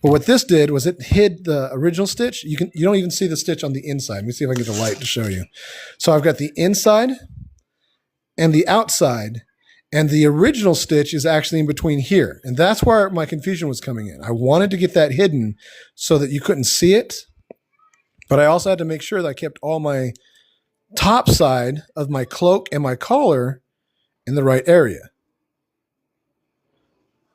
But what this did was it hid the original stitch. You don't even see the stitch on the inside. Let me see if I can get the light to show you. So I've got the inside and the outside, and the original stitch is actually in between here. And that's where my confusion was coming in. I wanted to get that hidden so that you couldn't see it, but I also had to make sure that I kept all my top side of my cloak and my collar in the right area.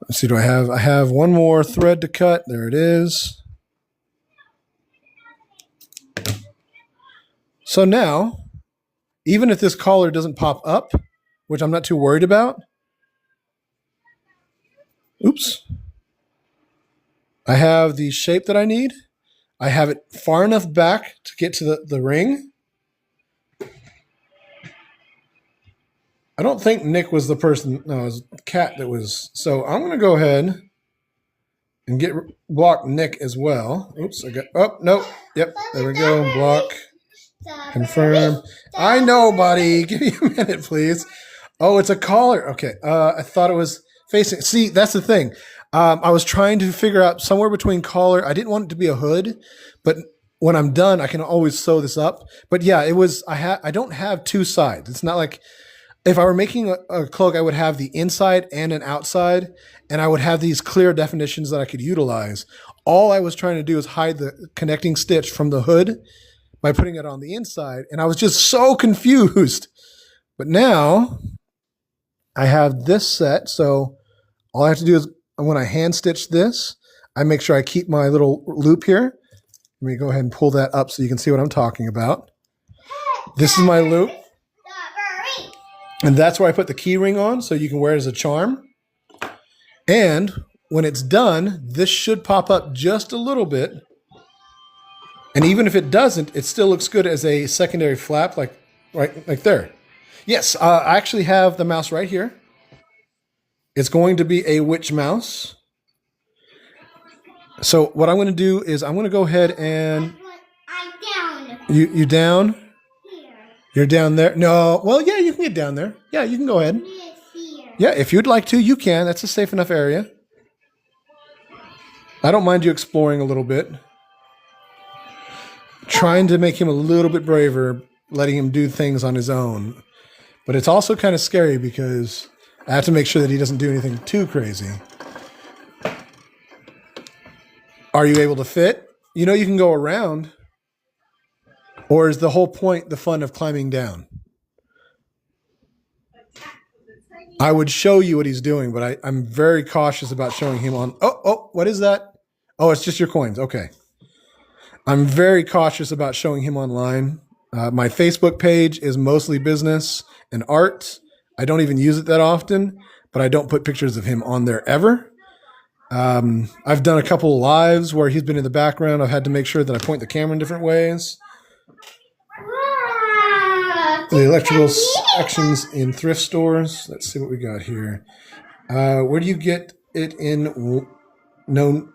Let's see, I have one more thread to cut. There it is. So now, even if this collar doesn't pop up, which I'm not too worried about. Oops. I have the shape that I need. I have it far enough back to get to the ring. I don't think Nick was the person. No, it was Kat that was. So I'm going to go ahead and block Nick as well. Oops, no. Yep, there we go. Block. Confirm. I know, buddy. Give me a minute, please. Oh, it's a collar. Okay. I thought it was facing. See, that's the thing. I was trying to figure out somewhere between collar. I didn't want it to be a hood, but when I'm done, I can always sew this up. But yeah, it was. I don't have two sides. It's not like if I were making a cloak, I would have the inside and an outside, and I would have these clear definitions that I could utilize. All I was trying to do is hide the connecting stitch from the hood by putting it on the inside, and I was just so confused. But now I have this set, so all I have to do is when I hand stitch this, I make sure I keep my little loop here. Let me go ahead and pull that up so you can see what I'm talking about. This is my loop. And that's where I put the key ring on, so you can wear it as a charm. And when it's done, this should pop up just a little bit. And even if it doesn't, it still looks good as a secondary flap, like there. Yes, I actually have the mouse right here. It's going to be a witch mouse. So what I'm going to do is I'm going to go ahead and... I'm down. You down? Here. You're down there? No. Well, yeah, you can get down there. Yeah, you can go ahead. Here. Yeah, if you'd like to, you can. That's a safe enough area. I don't mind you exploring a little bit. Trying to make him a little bit braver, letting him do things on his own. But it's also kind of scary because I have to make sure that he doesn't do anything too crazy. Are you able to fit? You know you can go around. Or is the whole point the fun of climbing down? I would show you what he's doing, but I'm very cautious about showing him on... Oh, what is that? Oh, it's just your coins. Okay. I'm very cautious about showing him online. My Facebook page is mostly business and art. I don't even use it that often, but I don't put pictures of him on there ever. I've done a couple of lives where he's been in the background. I've had to make sure that I point the camera in different ways. The electrical sections in thrift stores. Let's see what we got here. Where do you get it in? No,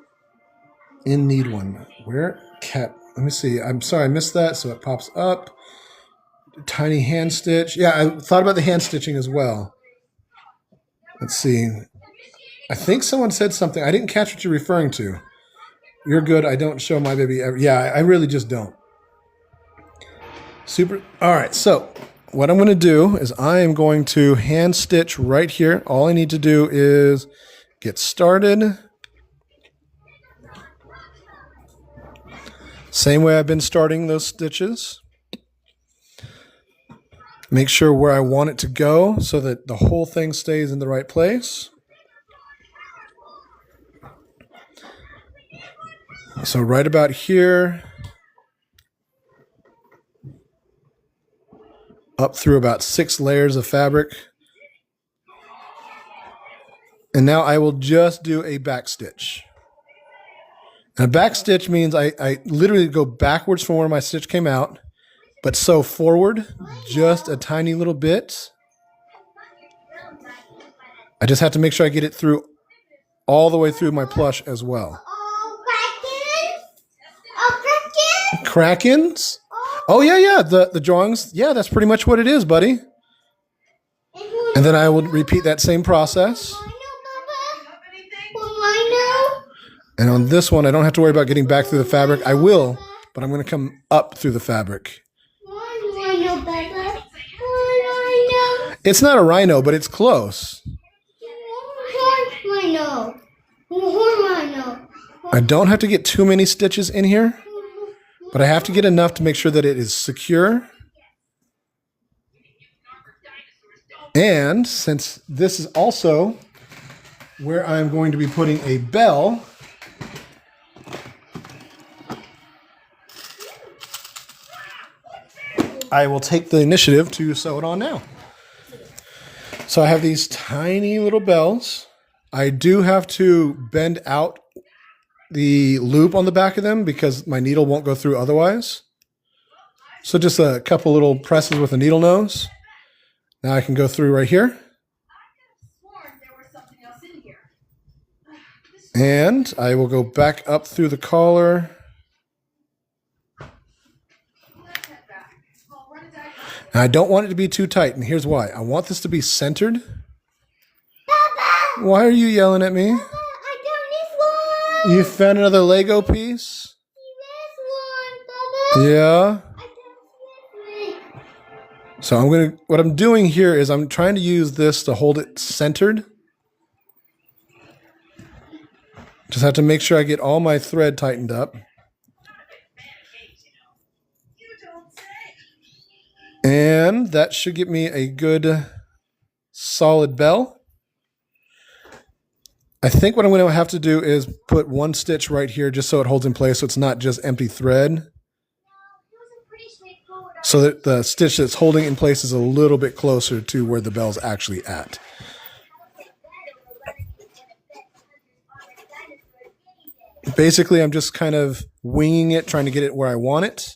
in need one. Where? Cat. Let me see. I'm sorry, I missed that. So it pops up. Tiny hand stitch. Yeah, I thought about the hand stitching as well. Let's see. I think someone said something. I didn't catch what you're referring to. You're good. I don't show my baby ever. Yeah, I really just don't. Super. All right. So what I'm going to do is I am going to hand stitch right here. All I need to do is get started. Same way I've been starting those stitches. Make sure where I want it to go so that the whole thing stays in the right place. So right about here, up through about 6 layers of fabric. And now I will just do a back stitch. And a back stitch means I literally go backwards from where my stitch came out, but sew forward just a tiny little bit. I just have to make sure I get it through all the way through my plush as well. Krakens? Oh, yeah. The drawings. Yeah, that's pretty much what it is, buddy. And then I will repeat that same process. And on this one, I don't have to worry about getting back through the fabric. I will, but I'm going to come up through the fabric. It's not a rhino, but it's close. I don't have to get too many stitches in here, but I have to get enough to make sure that it is secure. And since this is also where I'm going to be putting a bell, I will take the initiative to sew it on now. So I have these tiny little bells. I do have to bend out the loop on the back of them because my needle won't go through otherwise. So just a couple little presses with a needle nose. Now I can go through right here. And I will go back up through the collar. And I don't want it to be too tight, and here's why. I want this to be centered. Papa! Why are you yelling at me? Papa, I don't need one. You found another Lego piece? One, Papa. Yeah. I don't So what I'm doing here is I'm trying to use this to hold it centered. Just have to make sure I get all my thread tightened up. And that should give me a good solid bell. I think what I'm going to have to do is put one stitch right here just so it holds in place so it's not just empty thread. So that the stitch that's holding in place is a little bit closer to where the bell's actually at. Basically, I'm just kind of winging it, trying to get it where I want it.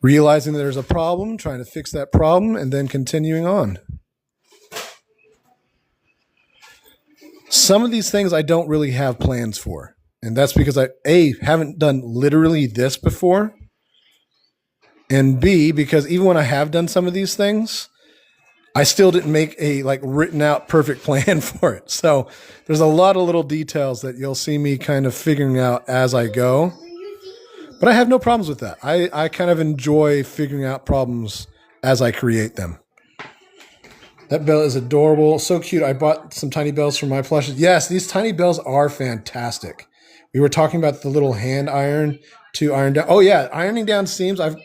Realizing that there's a problem, trying to fix that problem, and then continuing on. Some of these things I don't really have plans for. And that's because I, A, haven't done literally this before. And B, because even when I have done some of these things, I still didn't make a written out perfect plan for it. So there's a lot of little details that you'll see me kind of figuring out as I go. But I have no problems with that. I kind of enjoy figuring out problems as I create them. That bell is adorable. So cute. I bought some tiny bells for my plushes. Yes, these tiny bells are fantastic. We were talking about the little hand iron to iron down. Oh, yeah, ironing down seams. I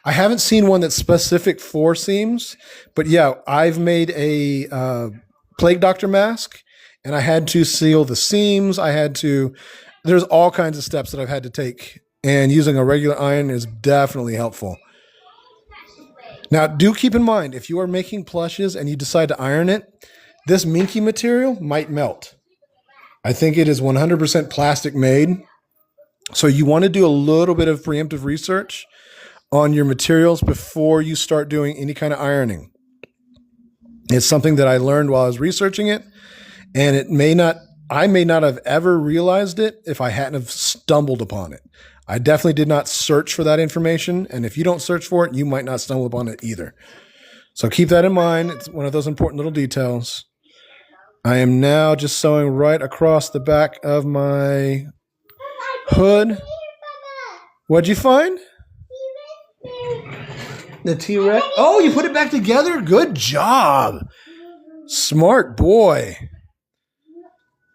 haven't seen one that's specific for seams. But, yeah, I've made a plague doctor mask, and I had to seal the seams. There's all kinds of steps that I've had to take. And using a regular iron is definitely helpful. Now, do keep in mind, if you are making plushes and you decide to iron it, this minky material might melt. I think it is 100% plastic made. So you want to do a little bit of preemptive research on your materials before you start doing any kind of ironing. It's something that I learned while I was researching it, and I may not have ever realized it if I hadn't have stumbled upon it. I definitely did not search for that information, and if you don't search for it, you might not stumble upon it either. So keep that in mind. It's one of those important little details. I am now just sewing right across the back of my hood. What'd you find? The T-Rex. Oh, you put it back together? Good job. Smart boy.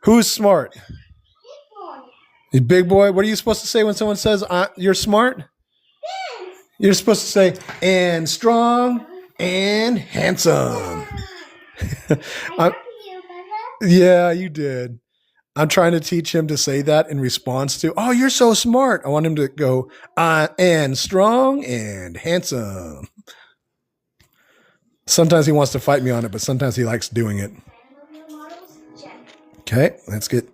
Who's smart? The big boy. What are you supposed to say when someone says you're smart? You're supposed to say, and strong and handsome. Yeah, you did. I'm trying to teach him to say that in response to, oh, you're so smart. I want him to go, and strong and handsome. Sometimes he wants to fight me on it, but sometimes he likes doing it. Okay, let's get,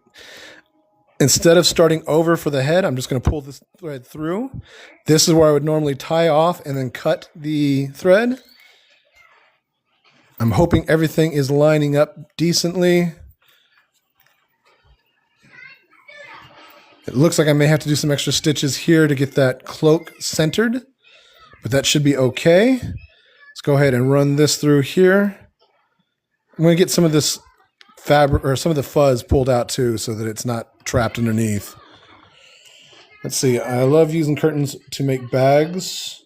instead of starting over for the head, I'm just going to pull this thread through. This is where I would normally tie off and then cut the thread. I'm hoping everything is lining up decently. It looks like I may have to do some extra stitches here to get that cloak centered, but that should be okay. Let's go ahead and run this through here. I'm going to get some of this fabric or some of the fuzz pulled out too so that it's not trapped underneath. Let's see. I love using curtains to make bags.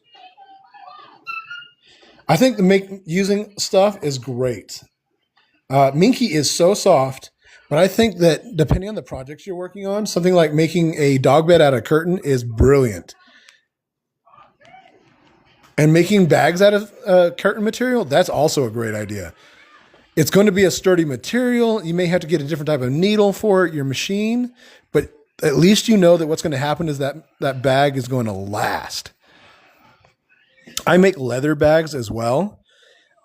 I think using stuff is great. Minky is so soft. But I think that depending on the projects you're working on, something like making a dog bed out of curtain is brilliant. And making bags out of curtain material, that's also a great idea. It's going to be a sturdy material. You may have to get a different type of needle for your machine, but at least you know that what's going to happen is that bag is going to last. I make leather bags as well.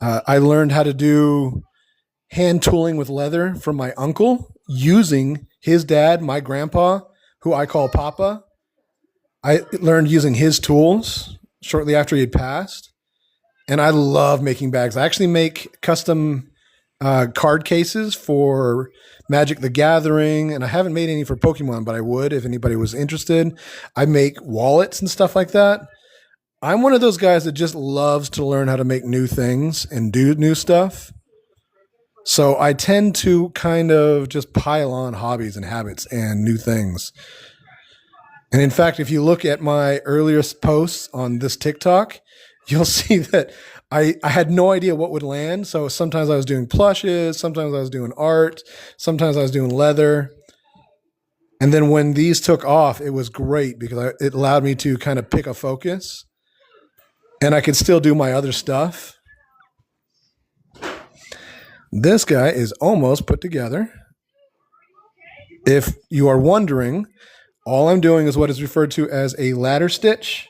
I learned how to do hand tooling with leather from my uncle using his dad, my grandpa, who I call Papa. I learned using his tools shortly after he had passed. And I love making bags. I actually make custom card cases for Magic the Gathering. And I haven't made any for Pokemon, but I would if anybody was interested. I make wallets and stuff like that. I'm one of those guys that just loves to learn how to make new things and do new stuff. So I tend to kind of just pile on hobbies and habits and new things. And in fact, if you look at my earliest posts on this TikTok, you'll see that I had no idea what would land. So sometimes I was doing plushes, sometimes I was doing art, sometimes I was doing leather. And then when these took off, it was great because it allowed me to kind of pick a focus. And I could still do my other stuff. This guy is almost put together. If you are wondering, all I'm doing is what is referred to as a ladder stitch.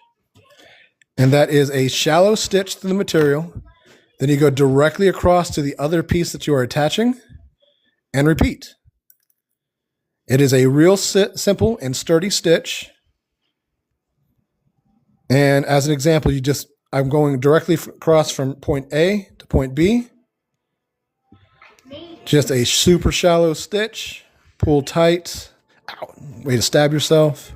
And that is a shallow stitch through the material. Then you go directly across to the other piece that you are attaching and repeat. It is a real simple and sturdy stitch. And as an example, I'm going directly across from point A to point B. Just a super shallow stitch. Pull tight. Ow, way to stab yourself.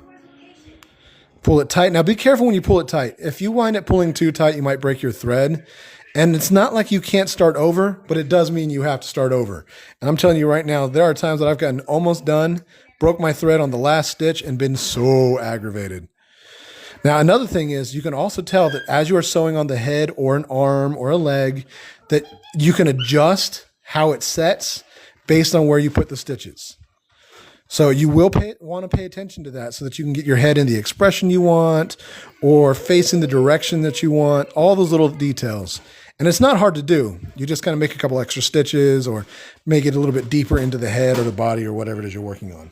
Pull it tight. Now be careful when you pull it tight. If you wind up pulling too tight, you might break your thread. And it's not like you can't start over, but it does mean you have to start over. And I'm telling you right now, there are times that I've gotten almost done, broke my thread on the last stitch, and been so aggravated. Now, another thing is you can also tell that as you are sewing on the head or an arm or a leg, that you can adjust how it sets based on where you put the stitches. So you will want to pay attention to that so that you can get your head in the expression you want or facing the direction that you want, all those little details. And it's not hard to do. You just kind of make a couple extra stitches or make it a little bit deeper into the head or the body or whatever it is you're working on.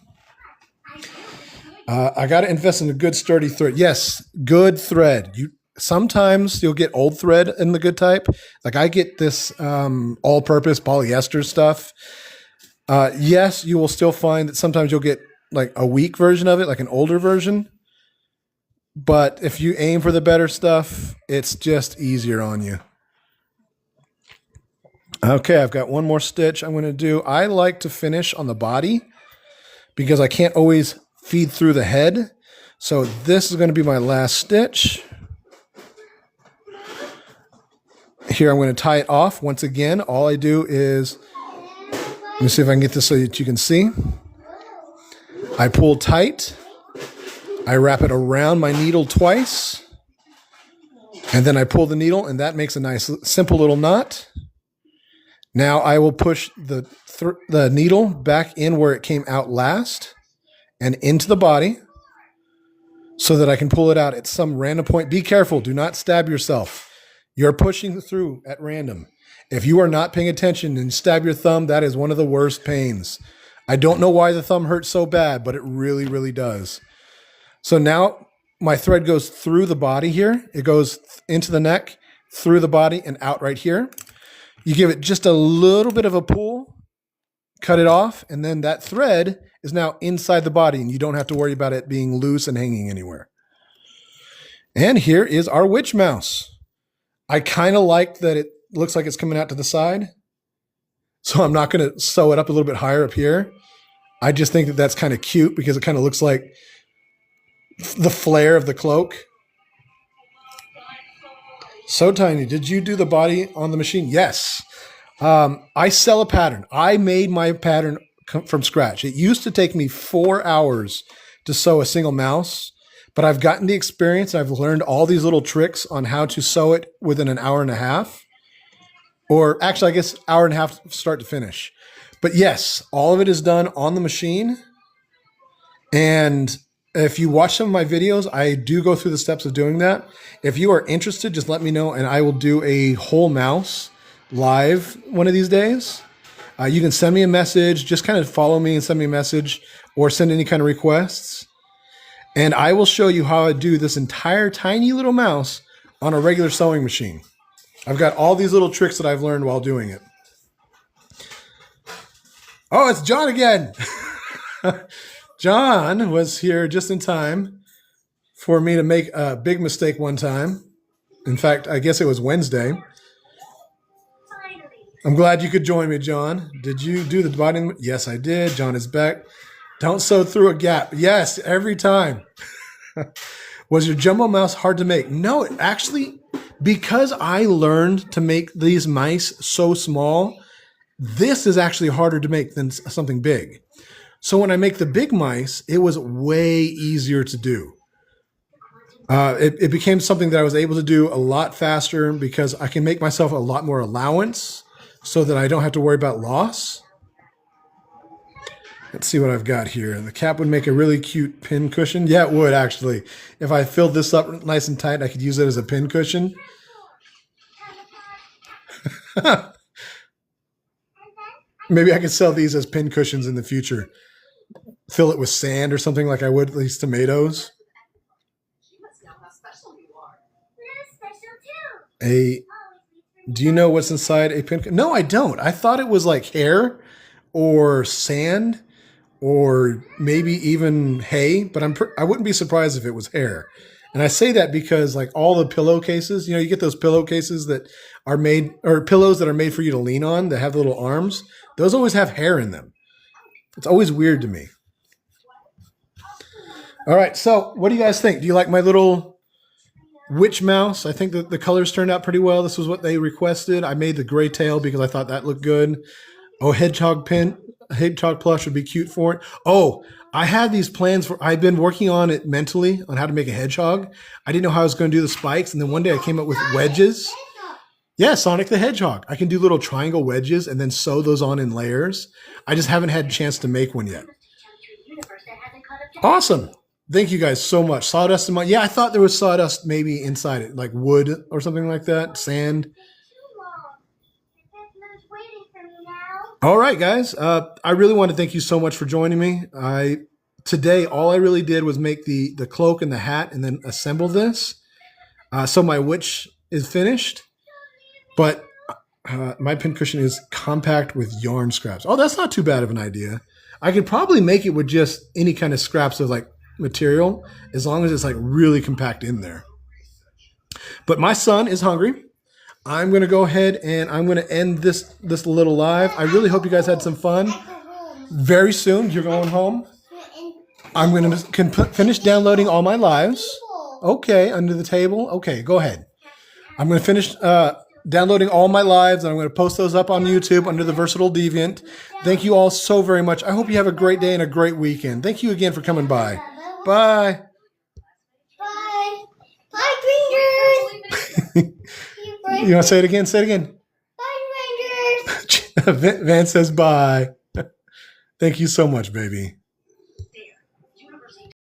I got to invest in a good sturdy thread. Yes, good thread. Sometimes you'll get old thread in the good type. Like I get this all-purpose polyester stuff. Yes, you will still find that sometimes you'll get like a weak version of it, like an older version. But if you aim for the better stuff, it's just easier on you. Okay, I've got one more stitch I'm going to do. I like to finish on the body because I can't always feed through the head. So this is going to be my last stitch. here I'm going to tie it off. Once again, all I do is, let me see if I can get this so that you can see. I pull tight. I wrap it around my needle twice. And then I pull the needle, and that makes a nice, simple little knot. Now I will push the needle back in where it came out last and into the body so that I can pull it out at some random point. Be careful. Do not stab yourself. You're pushing through at random. If you are not paying attention and stab your thumb, that is one of the worst pains. I don't know why the thumb hurts so bad, but it really, really does. So now my thread goes through the body here. It goes into the neck, through the body, and out right here. You give it just a little bit of a pull, cut it off, and then that thread is now inside the body, and you don't have to worry about it being loose and hanging anywhere. And here is our witch mouse. I kind of like that it looks like it's coming out to the side, so I'm not going to sew it up a little bit higher up here. I just think that that's kind of cute because it kind of looks like the flare of the cloak. So Tiny, did you do the body on the machine? Yes. I sell a pattern. I made my pattern from scratch. It used to take me 4 hours to sew a single mouse, but I've gotten the experience. I've learned all these little tricks on how to sew it within an hour and a half. Or actually, I guess hour and a half start to finish. But yes, all of it is done on the machine. And if you watch some of my videos, I do go through the steps of doing that. If you are interested, just let me know and I will do a whole mouse live one of these days. You can send me a message, just kind of follow me and send me a message or send any kind of requests. And I will show you how I do this entire tiny little mouse on a regular sewing machine. I've got all these little tricks that I've learned while doing it. Oh, it's John again. John was here just in time for me to make a big mistake one time. In fact, I guess it was Wednesday. I'm glad you could join me, John. Did you do the body? Yes, I did. John is back. Don't sew through a gap. Yes, every time. Was your jumbo mouse hard to make? No, actually, because I learned to make these mice so small, this is actually harder to make than something big. So when I make the big mice, it was way easier to do. It became something that I was able to do a lot faster because I can make myself a lot more allowance so that I don't have to worry about loss. Let's see what I've got here. The cap would make a really cute pin cushion. Yeah, it would actually. If I filled this up nice and tight, I could use it as a pin cushion. Maybe I could sell these as pin cushions in the future. Fill it with sand or something like I would these tomatoes. Do you know what's inside a pin? No, I don't. I thought it was like hair or sand or maybe even hay, but I wouldn't be surprised if it was hair. And I say that because like all the pillowcases, you get those pillowcases that are made, or pillows that are made for you to lean on that have the little arms. Those always have hair in them. It's always weird to me. All right, so what do you guys think? Do you like my little witch mouse? I think that the colors turned out pretty well. This was what they requested. I made the gray tail because I thought that looked good. Oh, hedgehog plush would be cute for it. Oh, I had these plans I've been working on it mentally on how to make a hedgehog. I didn't know how I was going to do the spikes. And then one day I came up with wedges. Yeah, Sonic the Hedgehog. I can do little triangle wedges and then sew those on in layers. I just haven't had a chance to make one yet. Awesome. Thank you guys so much. Sawdust in my, yeah, I thought there was sawdust maybe inside it, like wood or something like that, sand. All right, guys. I really want to thank you so much for joining me. Today, all I really did was make the cloak and the hat and then assemble this. So my witch is finished, but my pincushion is compact with yarn scraps. Oh, that's not too bad of an idea. I could probably make it with just any kind of scraps of like material, as long as it's like really compact in there. But my son is hungry. I'm going to go ahead and I'm going to end this little live. I really hope you guys had some fun. Very soon, you're going home. I'm going to finish downloading all my lives. Okay, under the table. Okay, go ahead. I'm going to finish downloading all my lives, and I'm going to post those up on YouTube under The Versatile Deviant. Thank you all so very much. I hope you have a great day and a great weekend. Thank you again for coming by. Bye. Bye. Bye, Rangers. You want to say it again? Say it again. Bye, Rangers. Van says bye. Thank you so much, baby.